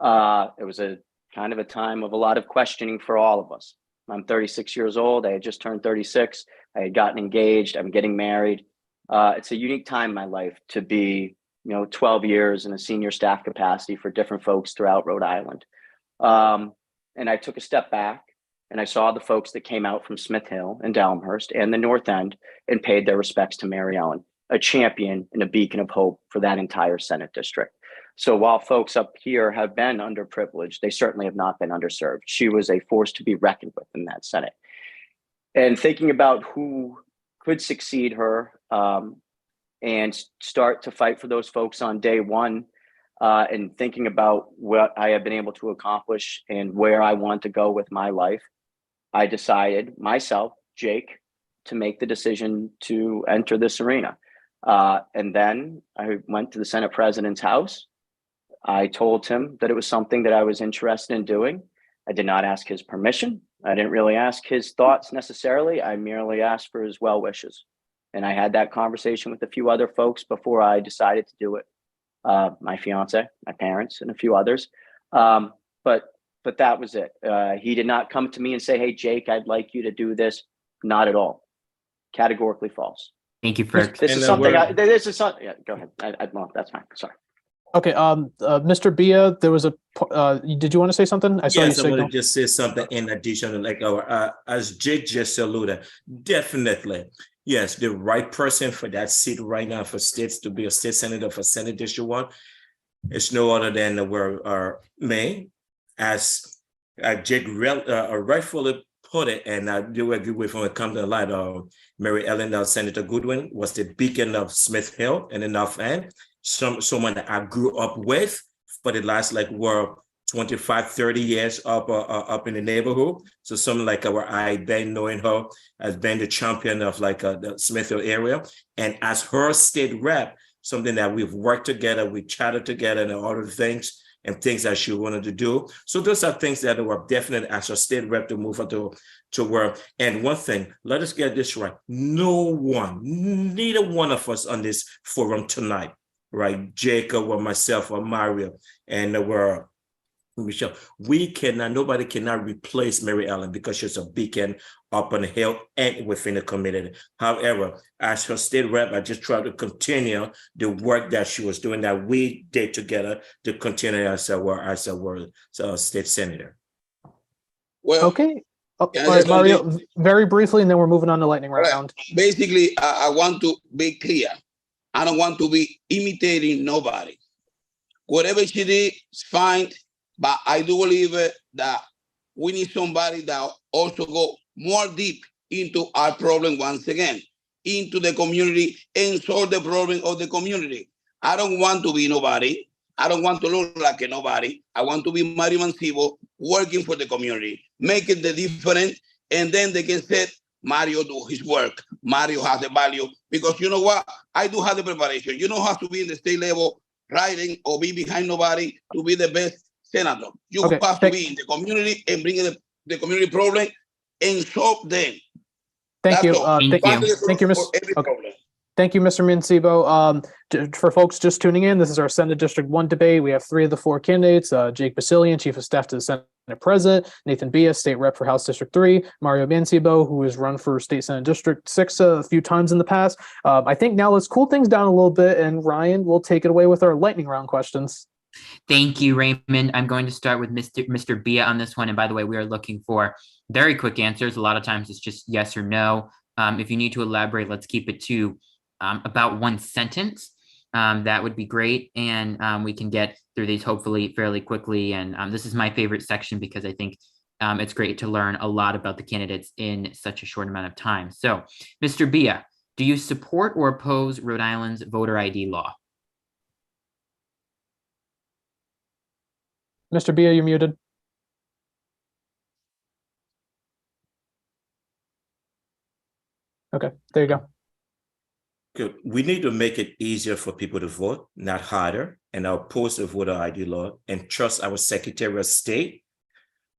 It was a kind of a time of a lot of questioning for all of us. I'm 36 years old. I had just turned 36. I had gotten engaged. I'm getting married. It's a unique time in my life to be, 12 years in a senior staff capacity for different folks throughout Rhode Island. And I took a step back and I saw the folks that came out from Smith Hill and Elmhurst and the North End and paid their respects to Mary Ellen, a champion and a beacon of hope for that entire Senate district. So while folks up here have been underprivileged, they certainly have not been underserved. She was a force to be reckoned with in that Senate. And thinking about who could succeed her and start to fight for those folks on day one, and thinking about what I have been able to accomplish and where I want to go with my life, I decided myself, Jake, to make the decision to enter this arena. And then I went to the Senate president's house. I told him that it was something that I was interested in doing. I did not ask his permission. I didn't really ask his thoughts necessarily. I merely asked for his well wishes. And I had that conversation with a few other folks before I decided to do it. My fiance, my parents, and a few others. But that was it. He did not come to me and say, "Hey, Jake, I'd like you to do this." Not at all. Categorically false. Thank you for this is something. Yeah, go ahead. Well, that's fine. Sorry. Okay, Mr. Bia, there was did you want to say something? I want to just say something in addition, like as Jake just alluded, definitely. yes, the right person for that seat right now for states to be a state senator for Senate District 1 is no other than May, as Jake rightfully put it, and I do agree with when it comes to the light. Mary Ellen, Senator Goodwin, was the beacon of Smith Hill in the North End. Someone that I grew up with for the last 25, 30 years up in the neighborhood. So something where I been knowing her as being the champion of the Smith Hill area. And as her state rep, something that we've worked together, we chatted together and all the things and things that she wanted to do. So those are things that were definite as a state rep to move her to work. And one thing, let us get this right. Neither one of us on this forum tonight, right? Jacob or myself or Mario and Michelle, nobody cannot replace Mary Ellen because she's a beacon up on the hill and within the community. However, as her state rep, I just try to continue the work that she was doing, that we did together, to continue as our state senator. Well, Okay. All right, Mario, very briefly, and then we're moving on to lightning round. Basically, I want to be clear. I don't want to be imitating nobody. Whatever she did is fine. But I do believe that we need somebody that also go more deep into our problem once again, into the community and solve the problem of the community. I don't want to be nobody. I don't want to look like a nobody. I want to be Mario Mancibo working for the community, making the difference, and then they can say, Mario do his work. Mario has the value. Because you know what? I do have the preparation. You don't have to be in the state level riding or be behind nobody to be the best senator. You have to be in the community and bring the community problem and solve them. Thank you. Thank you, Mr. Thank you, Mr. Mancibo. For folks just tuning in, this is our Senate District 1 debate. We have 3 of the 4 candidates, Jake Basilian, Chief of Staff to the Senate President, Nathan Bia, State Rep for House District 3, Mario Mancibo, who has run for State Senate District 6 a few times in the past. I think now let's cool things down a little bit, and Ryan will take it away with our lightning round questions. Thank you, Raymond. I'm going to start with Mr. Bia on this one. And by the way, we are looking for very quick answers. A lot of times it's just yes or no. If you need to elaborate, let's keep it to about 1 sentence. That would be great. And we can get through these hopefully fairly quickly. And this is my favorite section because I think it's great to learn a lot about the candidates in such a short amount of time. So, Mr. Bia, do you support or oppose Rhode Island's voter ID law? Mr. Bia, you're muted. Okay, there you go. Good. We need to make it easier for people to vote, not harder, and I'll oppose the voter ID law and trust our Secretary of State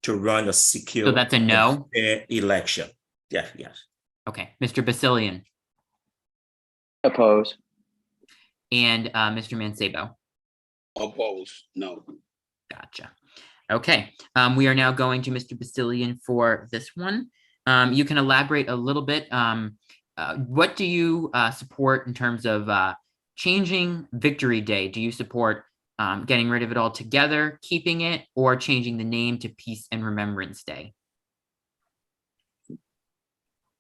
to run a secure, so that's a no election. Yeah, yes. Okay, Mr. Basilian. Oppose. And Mr. Mancebo. Oppose. No. Gotcha. Okay. We are now going to Mr. Basilian for this one. You can elaborate a little bit. What do you support in terms of changing Victory Day? Do you support getting rid of it altogether, keeping it, or changing the name to Peace and Remembrance Day?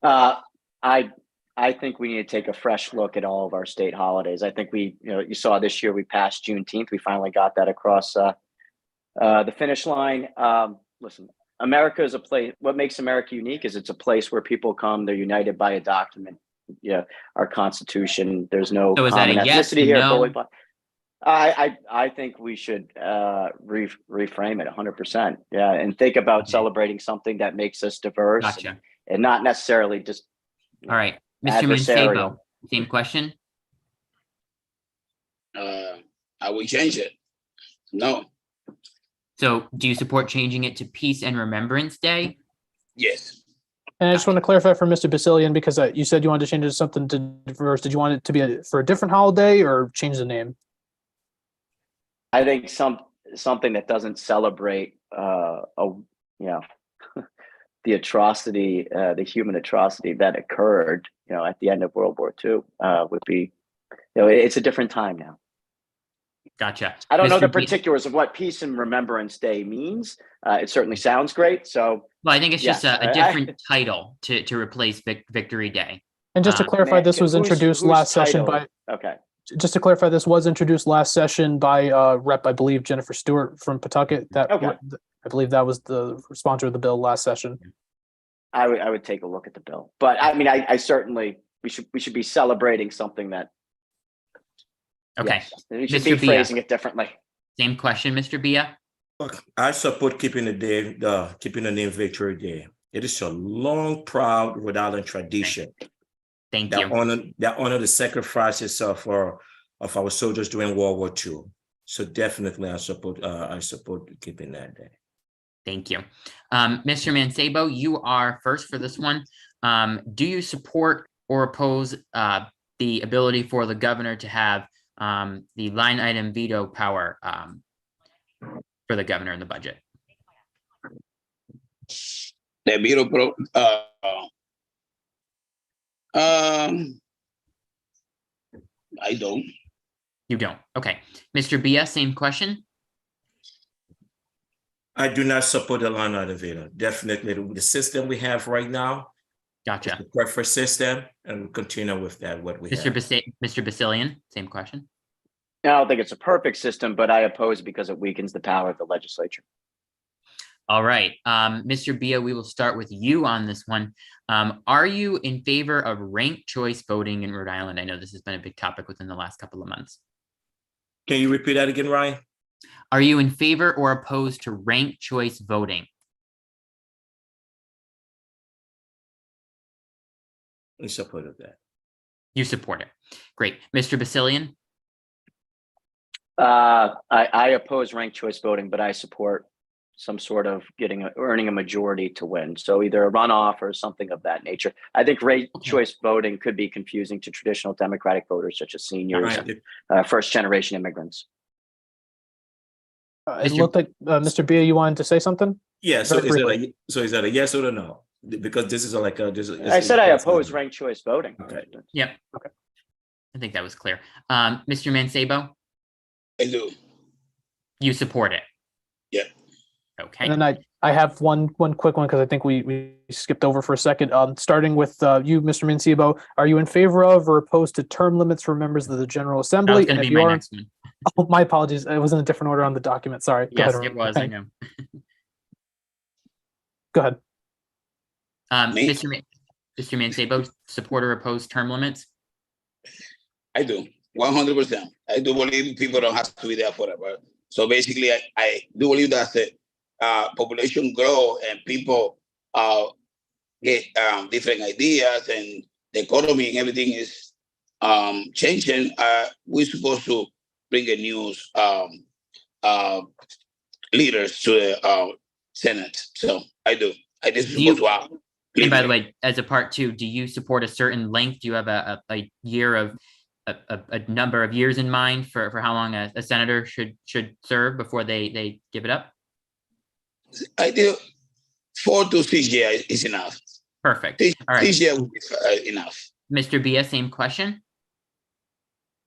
I think we need to take a fresh look at all of our state holidays. I think you saw this year we passed Juneteenth. We finally got that across the finish line. Listen, America is a place. What makes America unique is it's a place where people come. They're united by a document. Yeah, our Constitution. There's no common ethnicity here. No? I think we should reframe it 100%. Yeah, and think about celebrating something that makes us diverse. Gotcha. And not necessarily just. All right, Mr. Mancebo, same question. I will change it. No. So do you support changing it to Peace and Remembrance Day? Yes. And I just want to clarify for Mr. Basilian, because you said you wanted to change it to something diverse. Did you want it to be for a different holiday or change the name? I think something that doesn't celebrate the atrocity, the human atrocity that occurred, at the end of World War II would be, it's a different time now. Gotcha. I don't know the particulars of what Peace and Remembrance Day means. It certainly sounds great. So, well, I think it's just a different title to replace Victory Day. And just to clarify, this was introduced last session by. Okay. Just to clarify, this was introduced last session by Rep, I believe, Jennifer Stewart from Pawtucket. I believe that was the sponsor of the bill last session. I would take a look at the bill, but I mean, I certainly we should be celebrating something that. Okay, yes, we should be phrasing it differently. Same question, Mr. Bia. Look, I support keeping keeping the name Victory Day. It is a long, proud Rhode Island tradition. Thank you. Honor the sacrifices of our soldiers during World War II. So definitely, I support keeping that day. Thank you, Mr. Mancebo. You are first for this one. Do you support or oppose the ability for the governor to have the line item veto power for the governor in the budget? The veto I don't. You don't. Okay, Mr. Bia, same question. I do not support the line item veto. Definitely, the system we have right now. Gotcha. The preferred system, and we'll continue with that. What we have. Mr. Basilian, same question. I don't think it's a perfect system, but I oppose because it weakens the power of the legislature. All right, Mr. Bia, we will start with you on this one. Are you in favor of ranked choice voting in Rhode Island? I know this has been a big topic within the last couple of months. Can you repeat that again, Ryan? Are you in favor or opposed to ranked choice voting? In support of that. You support it. Great. Mr. Basilian? I oppose ranked choice voting, but I support some sort of earning a majority to win. So either a runoff or something of that nature. I think ranked choice voting could be confusing to traditional Democratic voters, such as seniors and first generation immigrants. It looked like Mr. Bia, you wanted to say something? Yeah. So is that a yes or a no? Because this is like a. I said I oppose ranked choice voting. Okay. Yep. Okay. I think that was clear. Mr. Mancebo? I do. You support it? Yeah. Okay. And then I have one quick one because I think we skipped over for a second. Starting with you, Mr. Mancebo, are you in favor of or opposed to term limits for members of the General Assembly? That was going to be my next one. Oh, my apologies. It was in a different order on the document. Sorry. Yes, it was. I know. Go ahead. Mr. Mancebo, support or oppose term limits? I do. 100%. I do believe people don't have to be there forever. So basically, I do believe that the population grow and people get different ideas and the economy and everything is changing. We're supposed to bring a new leaders to the Senate. So I do. I just supposed to have. And by the way, as a part two, do you support a certain length? Do you have a year of a number of years in mind for how long a senator should serve before they give it up? I do 4 to 6 years is enough. Perfect. All right. 6 years will be enough. Mr. Bia, same question.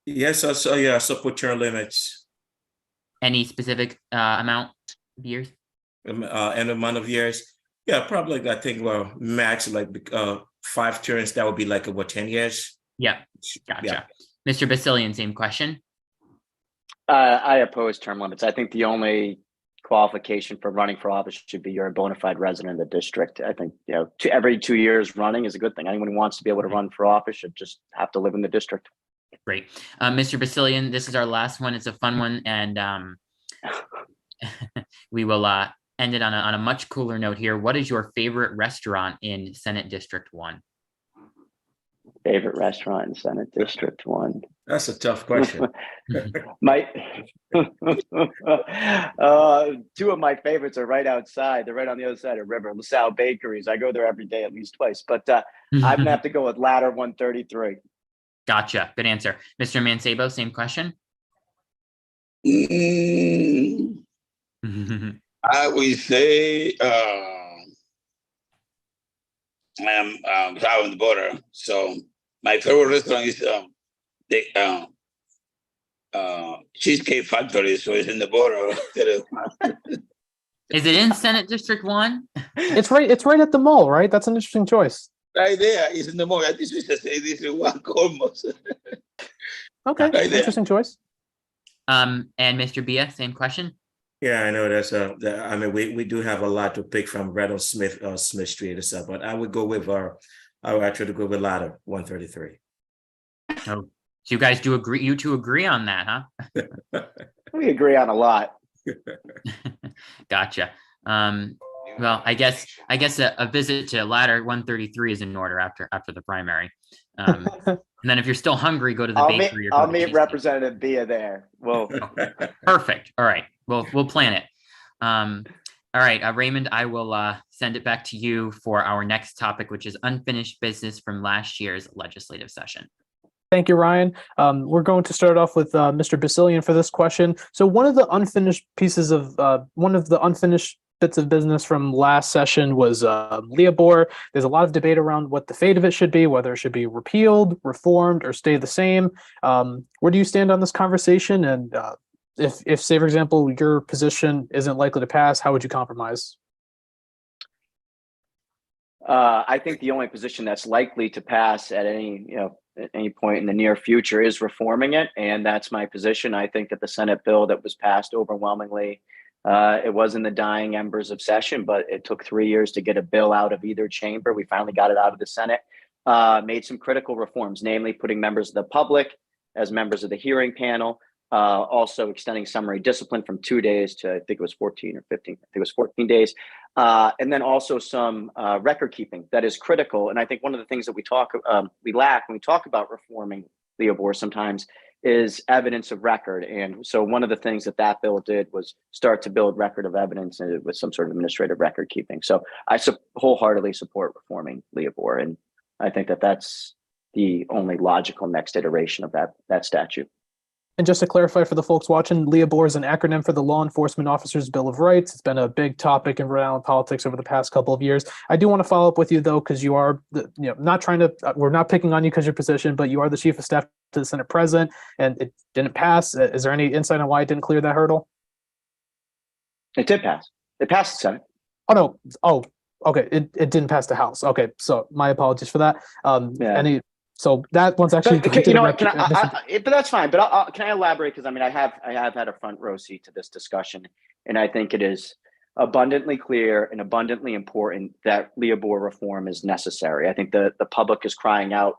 Yes, I support term limits. Any specific amount of years? And amount of years. Yeah, probably. I think max like 5 terms. That would be like about 10 years. Yeah, gotcha. Yeah. Mr. Basilian, same question. I oppose term limits. I think the only qualification for running for office should be you're a bona fide resident of the district. I think every 2 years running is a good thing. Anyone who wants to be able to run for office should just have to live in the district. Great, Mr. Basilian, this is our last one. It's a fun one, and we will end it on a much cooler note here. What is your favorite restaurant in Senate District 1? Favorite restaurant in Senate District 1? That's a tough question. My 2 of my favorites are right outside. They're right on the other side of the river. LaSalle Bakeries. I go there every day at least twice. But I'm gonna have to go with Ladder 133. Gotcha. Good answer. Mr. Mancebo, same question. I would say I'm traveling the border. So my favorite restaurant is the Cheesecake Factory. So it's in the border. Is it in Senate District 1? It's right at the mall, right? That's an interesting choice. Right there is in the morning. I think we should say this is one almost. Okay, Right there. interesting choice. And Mr. Bia, same question. Yeah, I know that's I mean, we do have a lot to pick from right on Smith Street and stuff, but I would go with I would actually go with ladder 133. Oh, so you guys do agree? You two agree on that, huh? We agree on a lot. Gotcha. Well, I guess a visit to ladder 133 is in order after the primary. And then if you're still hungry, go to the bakery. I'll meet Representative Bia there. Well, perfect. All right. Well, we'll plan it. All right, Raymond, I will send it back to you for our next topic, which is unfinished business from last year's legislative session. Thank you, Ryan. We're going to start off with Mr. Basilian for this question. So one of the unfinished bits of business from last session was Leobor. There's a lot of debate around what the fate of it should be, whether it should be repealed, reformed, or stay the same. Where do you stand on this conversation? And if, say, for example, your position isn't likely to pass, how would you compromise? I think the only position that's likely to pass at any point in the near future is reforming it, and that's my position. I think that the Senate bill that was passed overwhelmingly, it was in the dying embers of session, but it took 3 years to get a bill out of either chamber. We finally got it out of the Senate. Made some critical reforms, namely putting members of the public as members of the hearing panel, also extending summary discipline from 2 days to, I think it was 14 or 15, I think it was 14 days. And then also some record keeping that is critical. And I think one of the things that we lack when we talk about reforming Leobor sometimes is evidence of record. And so one of the things that bill did was start to build record of evidence with some sort of administrative record keeping. So I wholeheartedly support reforming Leobor. And I think that that's the only logical next iteration of that statute. And just to clarify for the folks watching, Leobor is an acronym for the Law Enforcement Officers Bill of Rights. It's been a big topic in Rhode Island politics over the past couple of years. I do want to follow up with you, though, because you are, not trying to, we're not picking on you because your position, but you are the Chief of Staff to the Senate President, and it didn't pass. Is there any insight on why it didn't clear that hurdle? It did pass. It passed the Senate. Oh, no. Oh, okay. It didn't pass the House. Okay. So my apologies for that. Yeah. So that one's actually, but that's fine. But can I elaborate? Because I mean, I have had a front row seat to this discussion, and I think it is abundantly clear and abundantly important that Leobor reform is necessary. I think the public is crying out,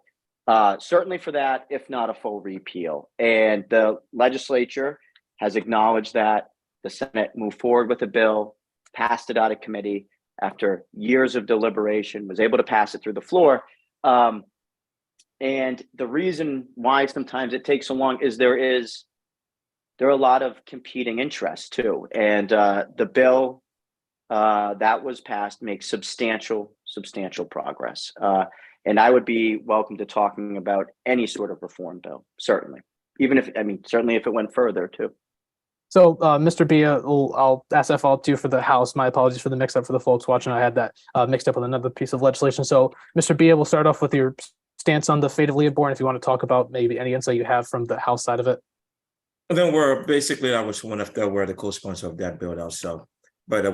certainly for that, if not a full repeal. And the legislature has acknowledged that. The Senate moved forward with a bill, passed it out of committee after years of deliberation, was able to pass it through the floor. And the reason why sometimes it takes so long is there are a lot of competing interests too. And the bill that was passed makes substantial progress. And I would be welcome to talking about any sort of reform bill, certainly. Certainly if it went further too. So, Mr. Bia, I'll ask that follow-up to you for the House. My apologies for the mix-up for the folks watching. I had that mixed up with another piece of legislation. So, Mr. Bia, we'll start off with your stance on the fate of Leobor, and if you want to talk about maybe any insight you have from the House side of it. And then I was one of the co-sponsor of that bill also. But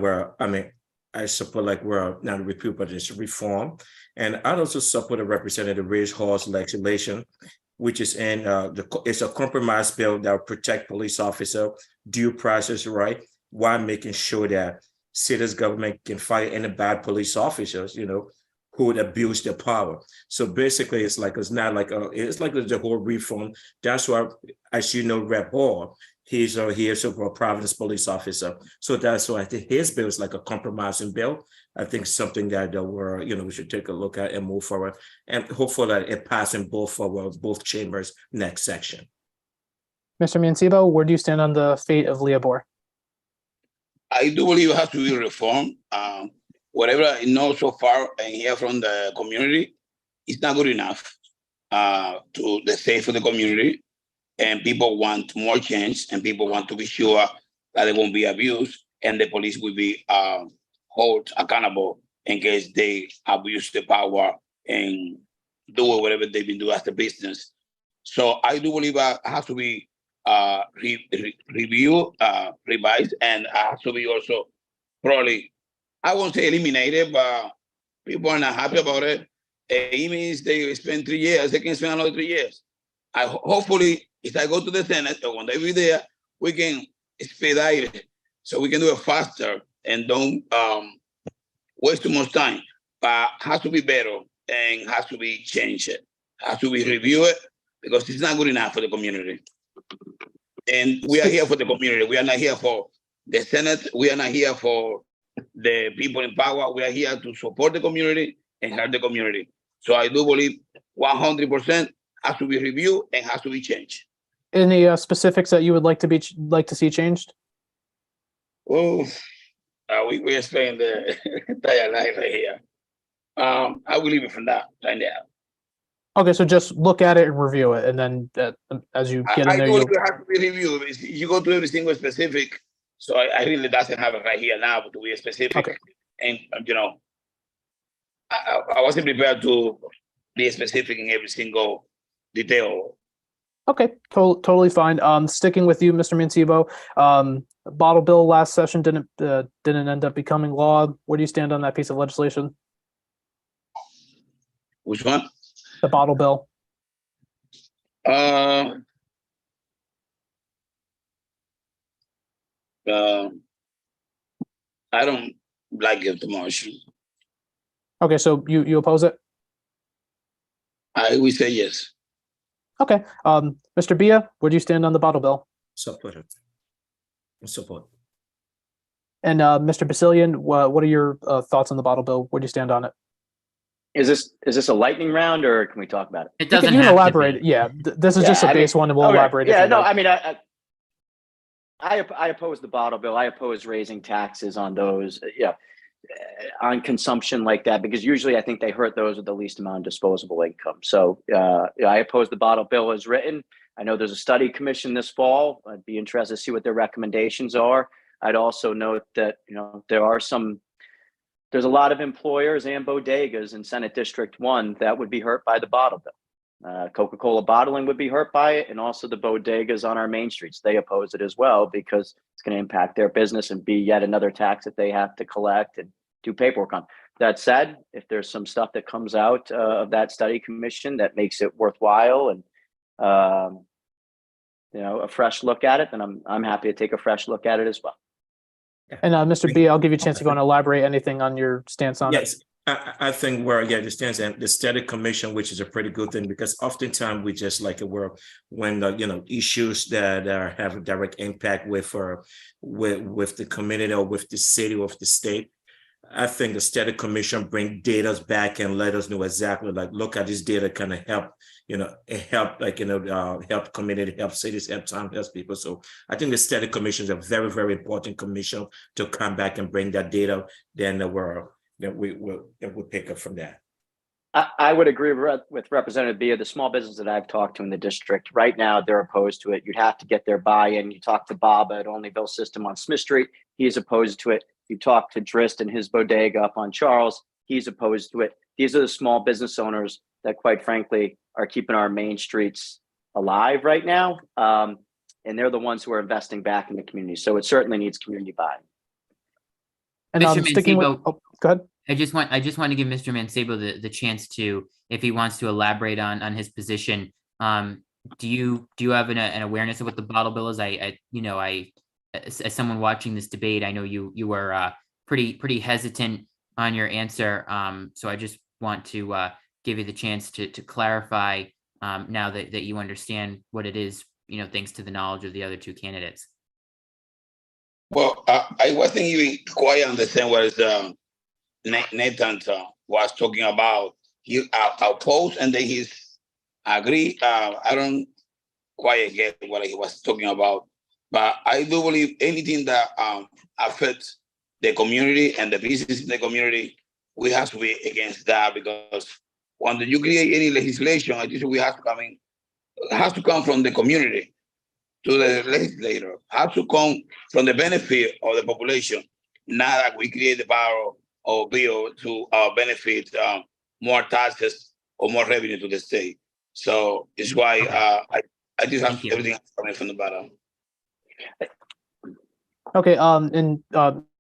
I support we're not repeal, but it's reform. And I'd also support Representative Ray Hall's legislation, which is it's a compromise bill that will protect police officer due process right while making sure that city's government can fight any bad police officers, who would abuse their power. So basically, it's like the whole reform. That's why, as you know, Rep. Hall, he's a Providence police officer. So that's why I think his bill is like a compromising bill. I think something that we should take a look at and move forward, and hopefully that it passes in both chambers next section. Mr. Mancibo, where do you stand on the fate of Leobor? I do believe it has to be reformed. Whatever I know so far and hear from the community, it's not good enough to the sake for the community. And people want more change, and people want to be sure that it won't be abused, and the police will be held accountable in case they abuse the power and do whatever they've been doing as the business. So I do believe it has to be reviewed, revised, and has to be also probably, I won't say eliminated, but people are not happy about it. Even if they spend 3 years, they can spend another 3 years. Hopefully, if I go to the Senate or when they be there, we can expedite it so we can do it faster and don't waste too much time. But has to be better and has to be changed. Has to be reviewed because it's not good enough for the community. And we are here for the community. We are not here for the Senate. We are not here for the people in power. We are here to support the community and help the community. So I do believe 100% has to be reviewed and has to be changed. Any specifics that you would like to see changed? Oh, we explained the entire life right here. I will leave it from that right now. Okay, so just look at it and review it, and then as you get in there, I you'll... do have to be reviewed. You go to every single specific. So I really doesn't have it right here now, but to be specific. Okay. And I wasn't prepared to be specific in every single detail. Okay, totally fine. Sticking with you, Mr. Mancebo, bottle bill last session didn't end up becoming law. Where do you stand on that piece of legislation? Which one? The bottle bill. I don't like it too much. Okay, so you oppose it? I will say yes. Okay. Mr. Bia, where do you stand on the bottle bill? Support it. Support. And Mr. Basilian, what are your thoughts on the bottle bill? Where do you stand on it? Is this a lightning round, or can we talk about it? It doesn't You can have elaborate. to be. Yeah, this is just a base one, and we'll okay. elaborate. Yeah, if you no, like. I mean, I oppose the bottle bill. I oppose raising taxes on those, on consumption like that, because usually I think they hurt those with the least amount of disposable income. So I oppose the bottle bill as written. I know there's a study commission this fall. I'd be interested to see what their recommendations are. I'd also note that, there's a lot of employers and bodegas in Senate District 1 that would be hurt by the bottle bill. Coca-Cola bottling would be hurt by it, and also the bodegas on our main streets. They oppose it as well because it's going to impact their business and be yet another tax that they have to collect and do paperwork on. That said, if there's some stuff that comes out of that study commission that makes it worthwhile and a fresh look at it, then I'm happy to take a fresh look at it as well. And Mr. B, I'll give you a chance if you want to elaborate anything on your stance on it. Yes, I think the stance and the study commission, which is a pretty good thing, because oftentimes we just like when issues that have a direct impact with the community or with the city or with the state. I think the study commission bring data back and let us know exactly, like, look at this data kind of help, help community, help cities, help town, help people. So I think the study commission is a very, very important commission to come back and bring that data. Then we'll pick up from that. I would agree with Representative Bia. The small business that I've talked to in the district right now, they're opposed to it. You'd have to get their buy-in. You talk to Bob at Onlyville System on Smith Street, he's opposed to it. You talk to Drist and his bodega up on Charles, he's opposed to it. These are the small business owners that, quite frankly, are keeping our main streets alive right now. And they're the ones who are investing back in the community. So it certainly needs community buy-in. And sticking with, go ahead. I just want to give Mr. Mancebo the chance to, if he wants to elaborate on his position. Do you have an awareness of what the bottle bill is? As someone watching this debate, I know you were pretty hesitant on your answer. So I just want to give you the chance to clarify now that you understand what it is, thanks to the knowledge of the other two candidates. Well, I wasn't even quite understand what Nathan was talking about. He opposed and then he's agree. I don't quite get what he was talking about, but I do believe anything that affects the community and the business in the community, we have to be against that, because when you create any legislation, I think we have to has to come from the community to the legislator, has to come from the benefit of the population, not that we create the power or bill to benefit more taxes or more revenue to the state. So it's why I just have everything coming from the bottom. Okay, and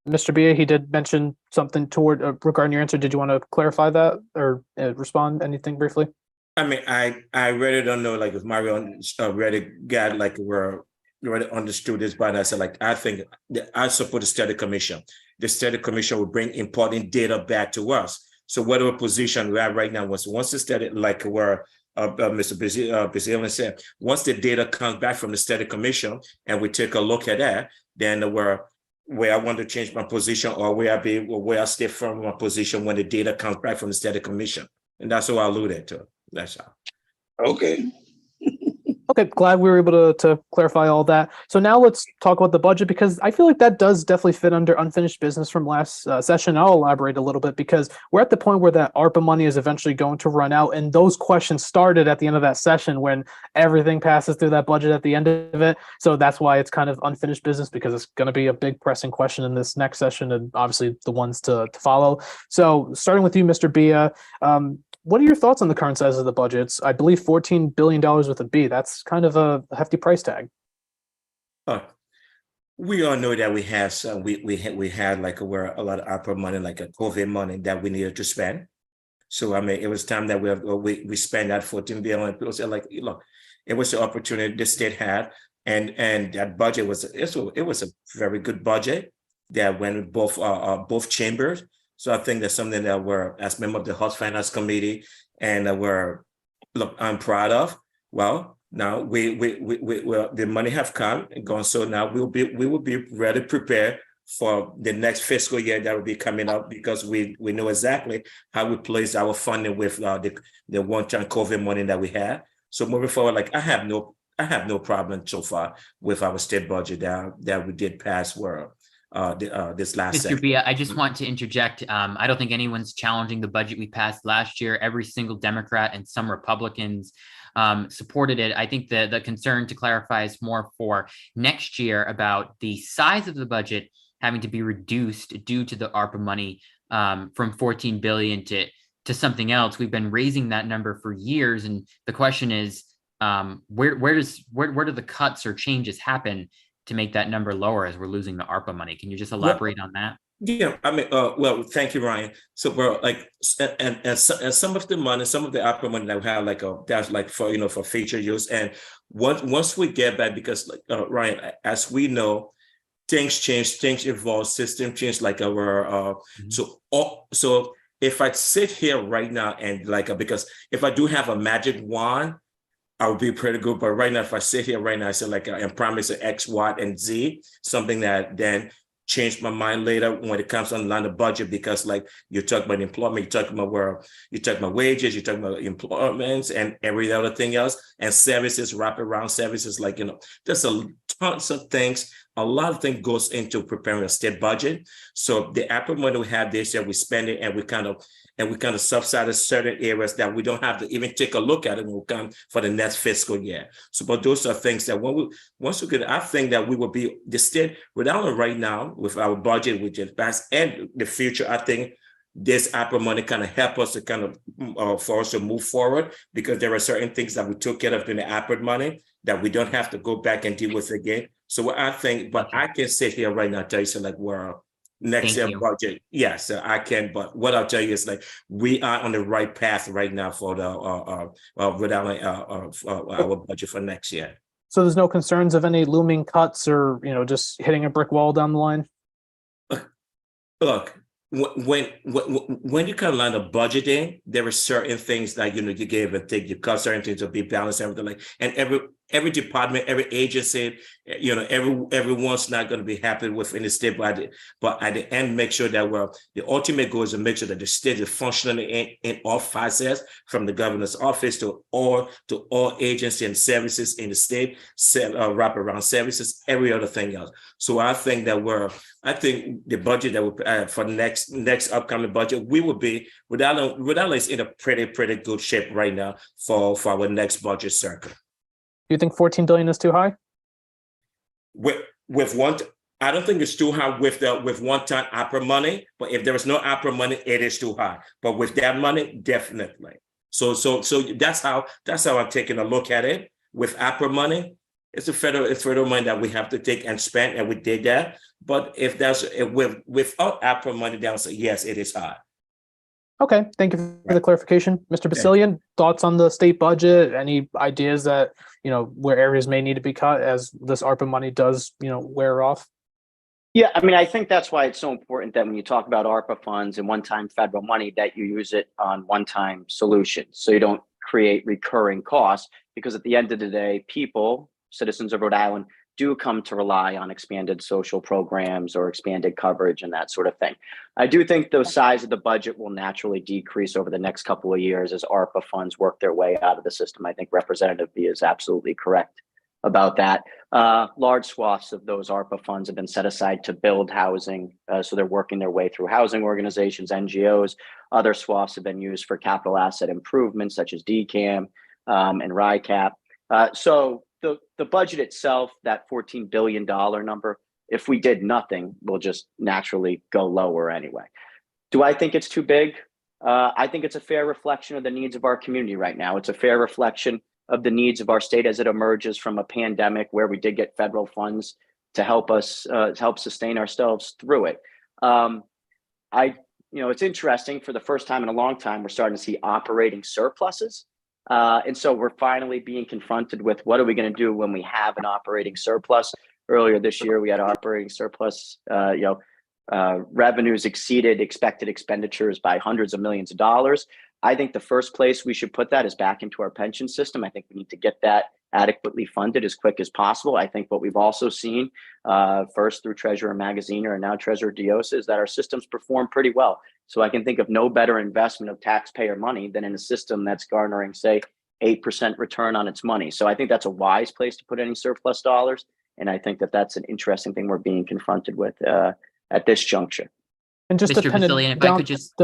Mr. Bia, he did mention something toward regarding your answer. Did you want to clarify that or respond anything briefly? I mean, I really don't know, like if Mario really got like where really understood this, but I said like I think I support the study commission. The study commission will bring important data back to us. So whatever position we are right now, once the study, like where Mr. Bazilian said, once the data comes back from the study commission and we take a look at that, then where I want to change my position or where I stay from my position when the data comes back from the study commission. And that's what I alluded to. That's all. Okay. Okay, glad we were able to clarify all that. So now let's talk about the budget, because I feel like that does definitely fit under unfinished business from last session. I'll elaborate a little bit because we're at the point where that ARPA money is eventually going to run out. And those questions started at the end of that session when everything passes through that budget at the end of it. So that's why it's kind of unfinished business, because it's going to be a big pressing question in this next session and obviously the ones to follow. So starting with you, Mr. Bia, what are your thoughts on the current size of the budgets? I believe $14 billion with a B. That's kind of a hefty price tag. We all know that we have some. We had like a lot of ARPA money, like a COVID money that we needed to spend. So I mean, it was time that we spend that $14 billion. People said like, look, it was the opportunity the state had, and that budget was a very good budget that went with both chambers. So I think that's something that we're, as member of the House Finance Committee, and I'm proud of. Well, now the money have come and gone. So now we will be ready prepared for the next fiscal year that will be coming up, because we know exactly how we place our funding with the one-time COVID money that we have. So moving forward, like I have no problem so far with our state budget that we did pass this last Mr. session. Bia, I just want to interject. I don't think anyone's challenging the budget we passed last year. Every single Democrat and some Republicans supported it. I think the concern, to clarify, is more for next year about the size of the budget having to be reduced due to the ARPA money from 14 billion to something else. We've been raising that number for years, and the question is, where do the cuts or changes happen to make that number lower as we're losing the ARPA money? Can you just elaborate on that? Yeah, I mean, well, thank you, Ryan. So we're like, and some of the money, some of the ARPA money that we have, like that's like for for future use. And once we get back, because like Ryan, as we know, things change, things evolve, system change. Like our so if I sit here right now and like because if I do have a magic wand, I would be pretty good. But right now, if I sit here right now, I say like and promise an X, Y, and Z, something that then change my mind later when it comes on the budget, because like you talk about employment, you talk about wages, you talk about employments and every other thing else, and services, wraparound services, like there's a tons of things. A lot of things goes into preparing a state budget. So the ARPA money we have this year, we spend it and we kind of subside certain areas that we don't have to even take a look at it when we come for the next fiscal year. So, but those are things that once we get, I think that we will be the state Rhode Island right now with our budget, which is past and the future. I think this ARPA money kind of help us to kind of for us to move forward, because there are certain things that we took care of in the ARPA money that we don't have to go back and deal with again. So what I think, but I can sit here right now and tell you, so like we're next year budget. Yes, I can. But what I'll tell you is like we are on the right path right now for the Rhode Island our budget for next year. So there's no concerns of any looming cuts or just hitting a brick wall down the line? Look, when you kind of line up budgeting, there are certain things that you gave and take, you cut certain things to be balanced, everything like, and every department, every agency, everyone's not going to be happy with any state budget, but at the end, make sure that the ultimate goal is to make sure that the state is functioning in all facets, from the governor's office to all agencies and services in the state, wraparound services, every other thing else. So I think that I think the budget that we for next upcoming budget, we will be Rhode Island is in a pretty good shape right now for our next budget cycle. Do you think 14 billion is too high? With one, I don't think it's too high with one-time ARPA money. But if there is no ARPA money, it is too high. But with that money, definitely. So that's how I'm taking a look at it. With ARPA money, it's federal money that we have to take and spend, and we did that. But without ARPA money, then yes, it is hard. Okay, thank you for the clarification. Mr. Basilian, thoughts on the state budget? Any ideas that, where areas may need to be cut as this ARPA money does, wear off? Yeah, I mean, I think that's why it's so important that when you talk about ARPA funds and one-time federal money, that you use it on one-time solutions, so you don't create recurring costs, because at the end of the day, citizens of Rhode Island, do come to rely on expanded social programs or expanded coverage and that sort of thing. I do think the size of the budget will naturally decrease over the next couple of years as ARPA funds work their way out of the system. I think Representative B is absolutely correct about that. Large swaths of those ARPA funds have been set aside to build housing. So they're working their way through housing organizations, NGOs. Other swaths have been used for capital asset improvements such as DCAM and RICAP. So the budget itself, that $14 billion number, if we did nothing, will just naturally go lower anyway. Do I think it's too big? I think it's a fair reflection of the needs of our community right now. It's a fair reflection of the needs of our state as it emerges from a pandemic where we did get federal funds to help us help sustain ourselves through it. It's interesting, for the first time in a long time, we're starting to see operating surpluses. And so we're finally being confronted with, what are we going to do when we have an operating surplus? Earlier this year, we had operating surplus. Revenues exceeded expected expenditures by hundreds of millions of dollars. I think the first place we should put that is back into our pension system. I think we need to get that adequately funded as quick as possible. I think what we've also seen, first through Treasurer Magaziner and now Treasurer Diosa, is that our systems perform pretty well. So I can think of no better investment of taxpayer money than in a system that's garnering, say, 8% return on its money. So I think that's a wise place to put any surplus dollars. And I think that that's an interesting thing we're being confronted with at this juncture. And just Mr. to pin Basilian, if I could just...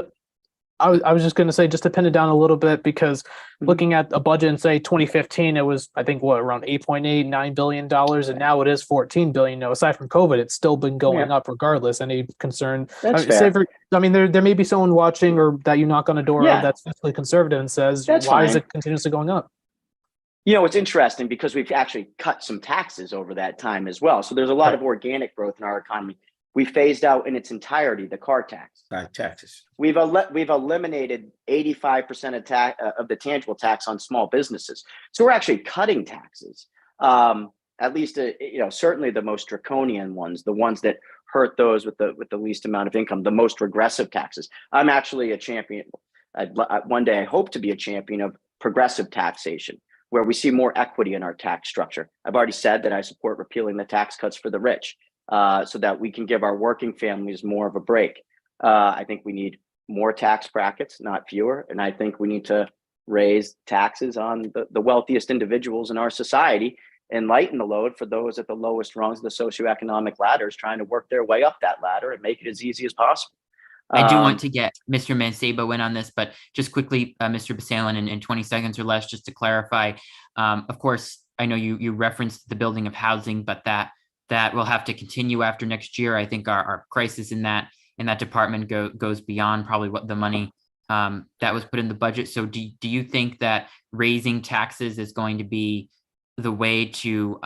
I was just going to say, just to pin it down a little bit, because looking at a budget in, say, 2015, it was, I think, around $8.89 billion, and now it is $14 billion. Aside from COVID, it's still been going up regardless. Any concern? That's fair. There may be someone watching or that you knock on a door of that's fiscally conservative and says, that's why fine. is it continuously going up? It's interesting because we've actually cut some taxes over that time as well. So there's a lot of organic growth in our economy. We phased out in its entirety the car tax. Taxes. We've eliminated 85% of the tangible tax on small businesses. So we're actually cutting taxes. At least, certainly the most draconian ones, the ones that hurt those with the least amount of income, the most regressive taxes. I'm actually a champion. One day I hope to be a champion of progressive taxation, where we see more equity in our tax structure. I've already said that I support repealing the tax cuts for the rich, so that we can give our working families more of a break. I think we need more tax brackets, not fewer. And I think we need to raise taxes on the wealthiest individuals in our society and lighten the load for those at the lowest rungs of the socioeconomic ladders, trying to work their way up that ladder and make it as easy as possible. I do want to get Mr. Mancebo in on this, but just quickly, Mr. Basilian, in 20 seconds or less, just to clarify. Of course, I know you referenced the building of housing, but that will have to continue after next year. I think our crisis in that department goes beyond probably what the money that was put in the budget. So do you think that raising taxes is going to be the way to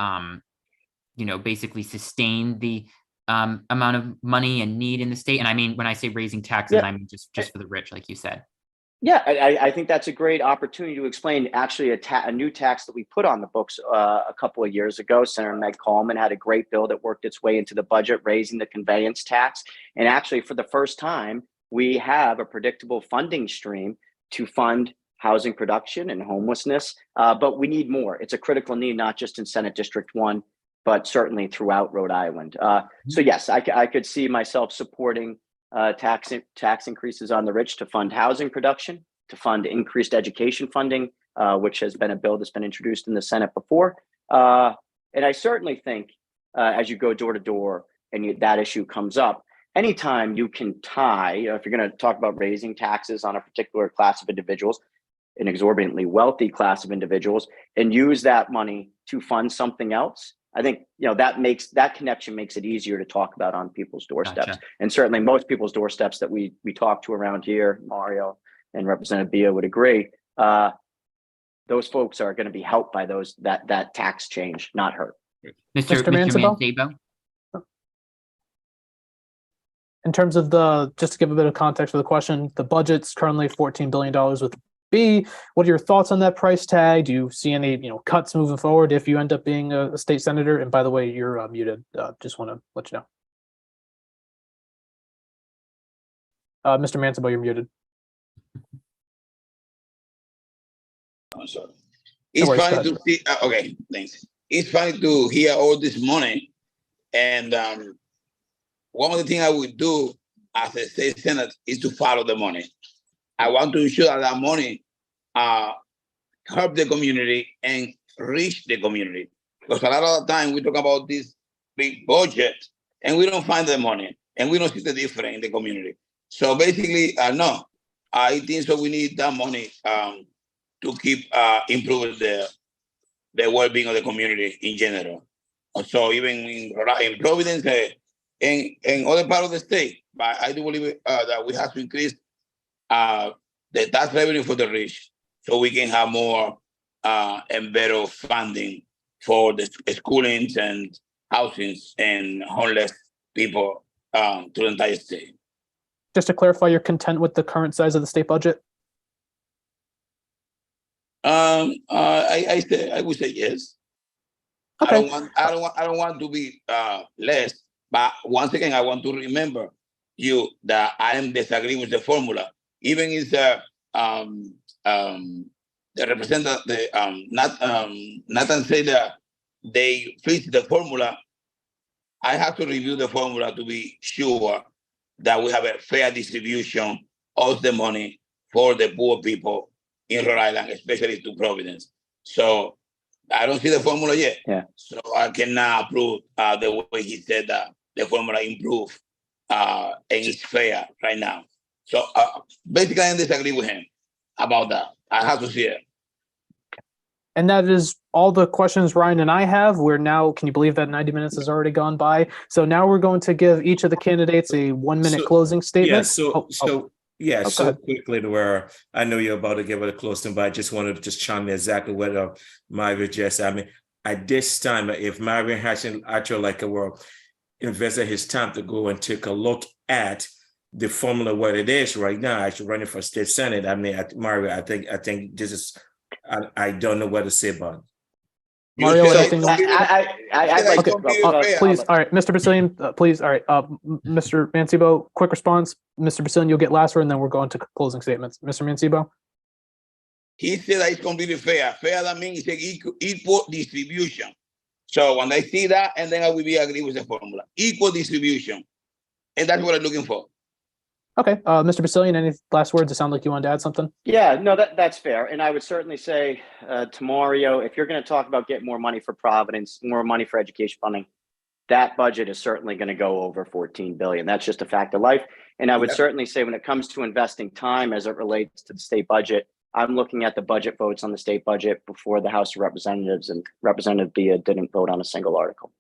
basically sustain the amount of money and need in the state? And I mean, when I say raising taxes, I mean just for the rich, like you said. Yeah, I think that's a great opportunity to explain actually a new tax that we put on the books a couple of years ago. Senator Meg Coleman had a great bill that worked its way into the budget, raising the conveyance tax. And actually, for the first time, we have a predictable funding stream to fund housing production and homelessness. But we need more. It's a critical need, not just in Senate District 1, but certainly throughout Rhode Island. So yes, I could see myself supporting tax increases on the rich to fund housing production, to fund increased education funding, which has been a bill that's been introduced in the Senate before. And I certainly think as you go door to door and that issue comes up, anytime you can tie, if you're going to talk about raising taxes on a particular class of individuals, an exorbitantly wealthy class of individuals, and use that money to fund something else, I think that connection makes it easier to talk about on people's doorsteps. Gotcha. And certainly most people's doorsteps that we talk to around here, Mario and Representative Bia would agree, those folks are going to be helped by that tax change, not hurt. Mr. Mancebo? In terms of just to give a bit of context for the question, the budget's currently $14 billion with B. What are your thoughts on that price tag? Do you see any, cuts moving forward if you end up being a state senator? And by the way, you're muted. Just want to let you know. Mr. Mancebo, you're muted. I'm sorry. It's funny to see. Okay, thanks. It's funny to hear all this money, and one of the things I would do as a state senator is to follow the money. I want to ensure that money help the community and reach the community. Because a lot of the time we talk about this big budget and we don't find the money and we don't see the difference in the community. So basically, no, I think so we need that money to keep improving the well-being of the community in general. So even in Providence and other part of the state, but I do believe that we have to increase the tax revenue for the rich so we can have more and better funding for the schoolings and housings and homeless people to the entire state. Just to clarify, you're content with the current size of the state budget? I would say yes. Okay. I don't want to be less, but once again, I want to remember you that I am disagreeing with the formula. Even if the representative, Nathan said that they fit the formula, I have to review the formula to be sure that we have a fair distribution of the money for the poor people in Rhode Island, especially to Providence. So I don't see the formula yet. Yeah. So I cannot approve the way he said that the formula improved and it's fair right now. So basically, I disagree with him about that. I have to see it. And that is all the questions Ryan and I have. We're now, can you believe that 90 minutes has already gone by? So now we're going to give each of the candidates a 1 minute closing statement. Yeah, so quickly to where I know you're about to give it a closing, but I just wanted to just chime in exactly what Mario just said. I mean, at this time, if Mario hasn't actually invested his time to go and take a look at the formula, what it is right now, actually running for state senate. I mean, Mario, I think this is, I don't know what to say about it. Mario, anything? I'd like to please. All right, Mr. Basilian, please. All right, Mr. Mancebo, quick response. Mr. Basilian, you'll get last word, and then we're going to closing statements. Mr. Mancebo. He said that it's completely fair. Fair, that means it's an equal distribution. So when I see that, and then I will be agree with the formula. Equal distribution. And that's what I'm looking for. Okay. Mr. Basilian, any last words? It sounded like you wanted to add something. Yeah, no, that's fair. And I would certainly say to Mario, if you're going to talk about getting more money for Providence, more money for education funding, that budget is certainly going to go over $14 billion. That's just a fact of life. And I would certainly say when it comes to investing time as it relates to the state budget, I'm looking at the budget votes on the state budget before the House of Representatives, and Representative Bia didn't vote on a single article.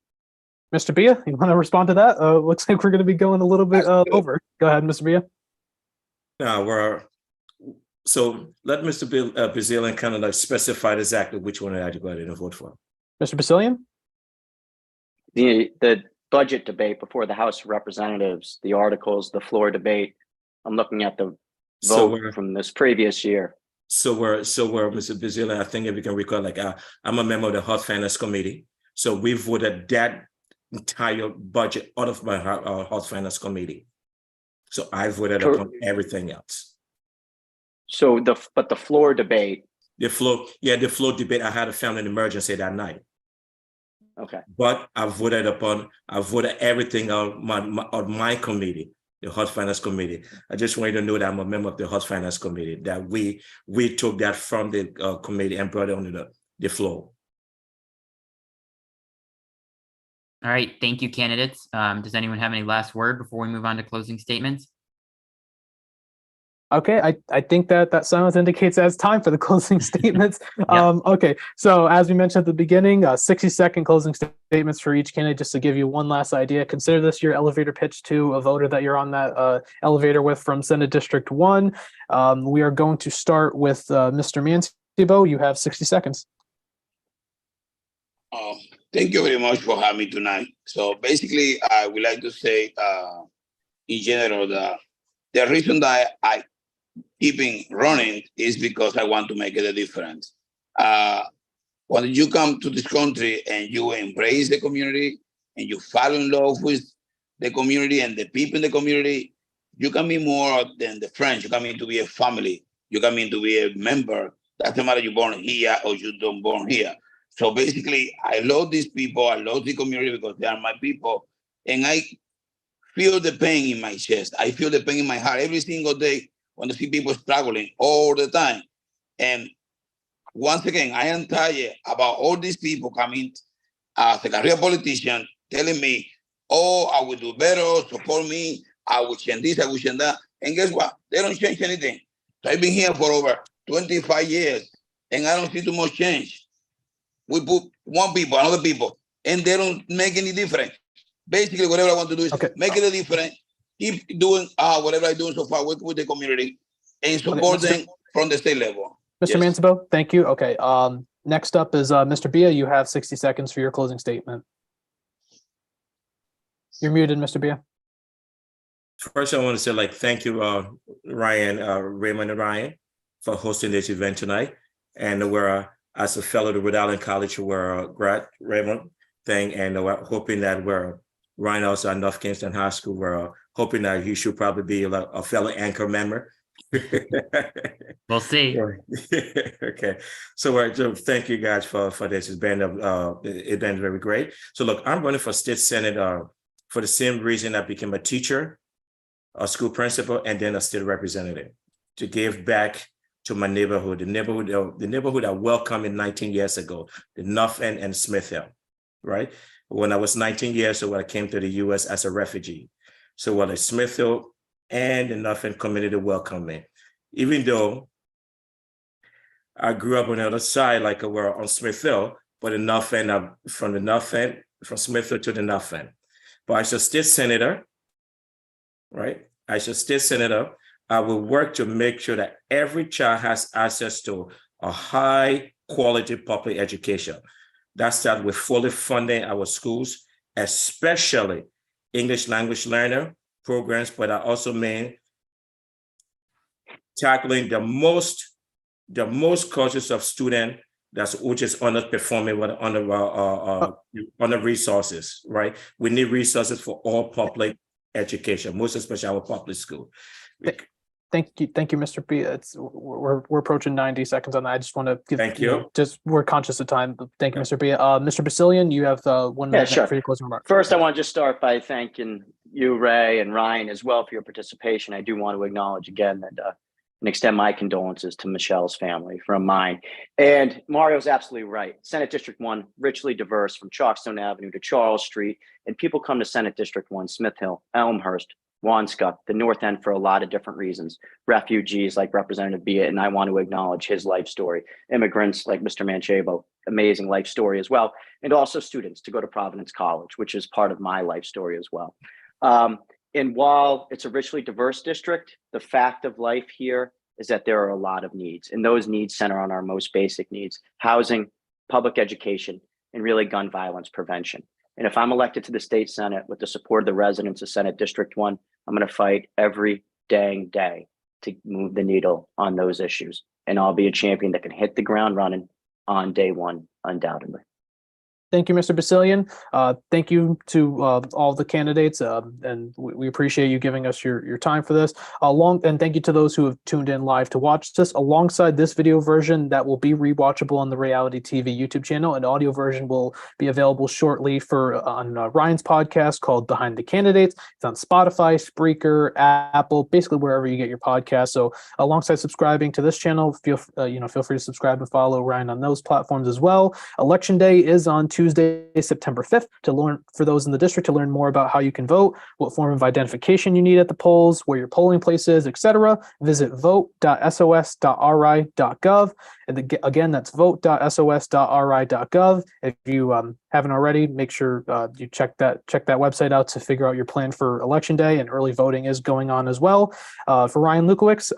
Mr. Bia, you want to respond to that? Looks like we're going to be going a little bit over. Go ahead, Mr. Bia. So let Mr. Basilian kind of specify exactly which one I go ahead and vote for. Mr. Basilian? The budget debate before the House of Representatives, the articles, the floor debate. I'm looking at the vote from this previous year. So we're Mr. Basilian, I think if you can recall, I'm a member of the Health Finance Committee. So we voted that entire budget out of my Health Finance Committee. So I voted upon everything else. So the floor debate. The floor debate, I had a family emergency that night. Okay. But I voted everything on my committee, the Health Finance Committee. I just want you to know that I'm a member of the Health Finance Committee, that we took that from the committee and brought it onto the floor. All right, thank you, candidates. Does anyone have any last word before we move on to closing statements? Okay, I think that silence indicates that it's time for the closing statements. Okay, so as we mentioned at the beginning, 60-second closing statements for each candidate, just to give you one last idea. Consider this your elevator pitch to a voter that you're on that elevator with from Senate District 1. We are going to start with Mr. Thibault, you have 60 seconds. Thank you very much for having me tonight. So basically, I would like to say, in general, the reason that I keeping running is because I want to make it a difference. When you come to this country and you embrace the community and you fall in love with the community and the people in the community, you can be more than the friends. You come in to be a family. You come in to be a member. Doesn't matter you're born here or you don't born here. So basically, I love these people. I love the community because they are my people. And I feel the pain in my chest. I feel the pain in my heart every single day when I see people struggling all the time. And once again, I am tired about all these people coming as a career politician telling me, oh, I will do better, support me, I will change this, I will change that. And guess what? They don't change anything. So I've been here for over 25 years and I don't see too much change. We put one people, another people, and they don't make any difference. Basically, whatever I want to do is make it a difference, keep doing whatever I'm doing so far with the community and support them from the state level. Mr. Mancibo, thank you. Okay. Next up is Mr. Bia. You have 60 seconds for your closing statement. You're muted, Mr. Bia. First, I want to say thank you, Raymond and Ryan, for hosting this event tonight. And we're as a fellow at Rhode Island College, we're grad Raymond thing, and we're hoping that Ryan also at North Kingston High School. We're hoping that he should probably be a fellow anchor member. We'll see. Okay, so thank you guys for this. It's been very great. So look, I'm running for state senate for the same reason I became a teacher, a school principal, and then a state representative, to give back to my neighborhood, the neighborhood I welcomed in 19 years ago, the North End and Smith Hill, right? When I was 19 years old, I came to the U.S. as a refugee. So the Smith Hill and the North End community welcomed me, even though I grew up on the other side, we're on Smith Hill, but the North End, from Smith Hill to the North End. But as a state senator, right? As a state senator, I will work to make sure that every child has access to a high quality public education. That starts with fully funding our schools, especially English language learner programs, but I also mean tackling the most causes of student which is underperforming under resources, right? We need resources for all public education, most especially our public school. Thank you, Mr. B. We're approaching 90 seconds on that. I just want to give. Thank you. We're conscious of time. Thank you, Mr. B. Mr. Basilian, you have 1 minute for your closing remarks. First, I want to just start by thanking you, Ray, and Ryan as well for your participation. I do want to acknowledge again that and extend my condolences to Michelle's family from mine. And Mario's absolutely right. Senate District 1, richly diverse from Chalkstone Avenue to Charles Street. And people come to Senate District 1, Smith Hill, Elmhurst, Wanskuck, the North End for a lot of different reasons. Refugees like Representative Bia, and I want to acknowledge his life story. Immigrants like Mr. Manchego, amazing life story as well. And also students to go to Providence College, which is part of my life story as well. And while it's a richly diverse district, the fact of life here is that there are a lot of needs, and those needs center on our most basic needs: housing, public education, and really gun violence prevention. And if I'm elected to the state Senate with the support of the residents of Senate District 1, I'm going to fight every dang day to move the needle on those issues. And I'll be a champion that can hit the ground running on day one, undoubtedly. Thank you, Mr. Basilian. Thank you to all the candidates, and we appreciate you giving us your time for this. And thank you to those who have tuned in live to watch this. Alongside this video version that will be rewatchable on the Ray-ality TV YouTube channel, an audio version will be available shortly on Ryan's podcast called Behind the Candidates. It's on Spotify, Spreaker, Apple, basically wherever you get your podcast. So alongside subscribing to this channel, feel free to subscribe and follow Ryan on those platforms as well. Election Day is on Tuesday, September 5th, for those in the district to learn more about how you can vote, what form of identification you need at the polls, where your polling place is, etc. Visit vote.sos.ri.gov. And again, that's vote.sos.ri.gov. If you haven't already, make sure you check that website out to figure out your plan for Election Day, and early voting is going on as well. For Ryan Lukowicz,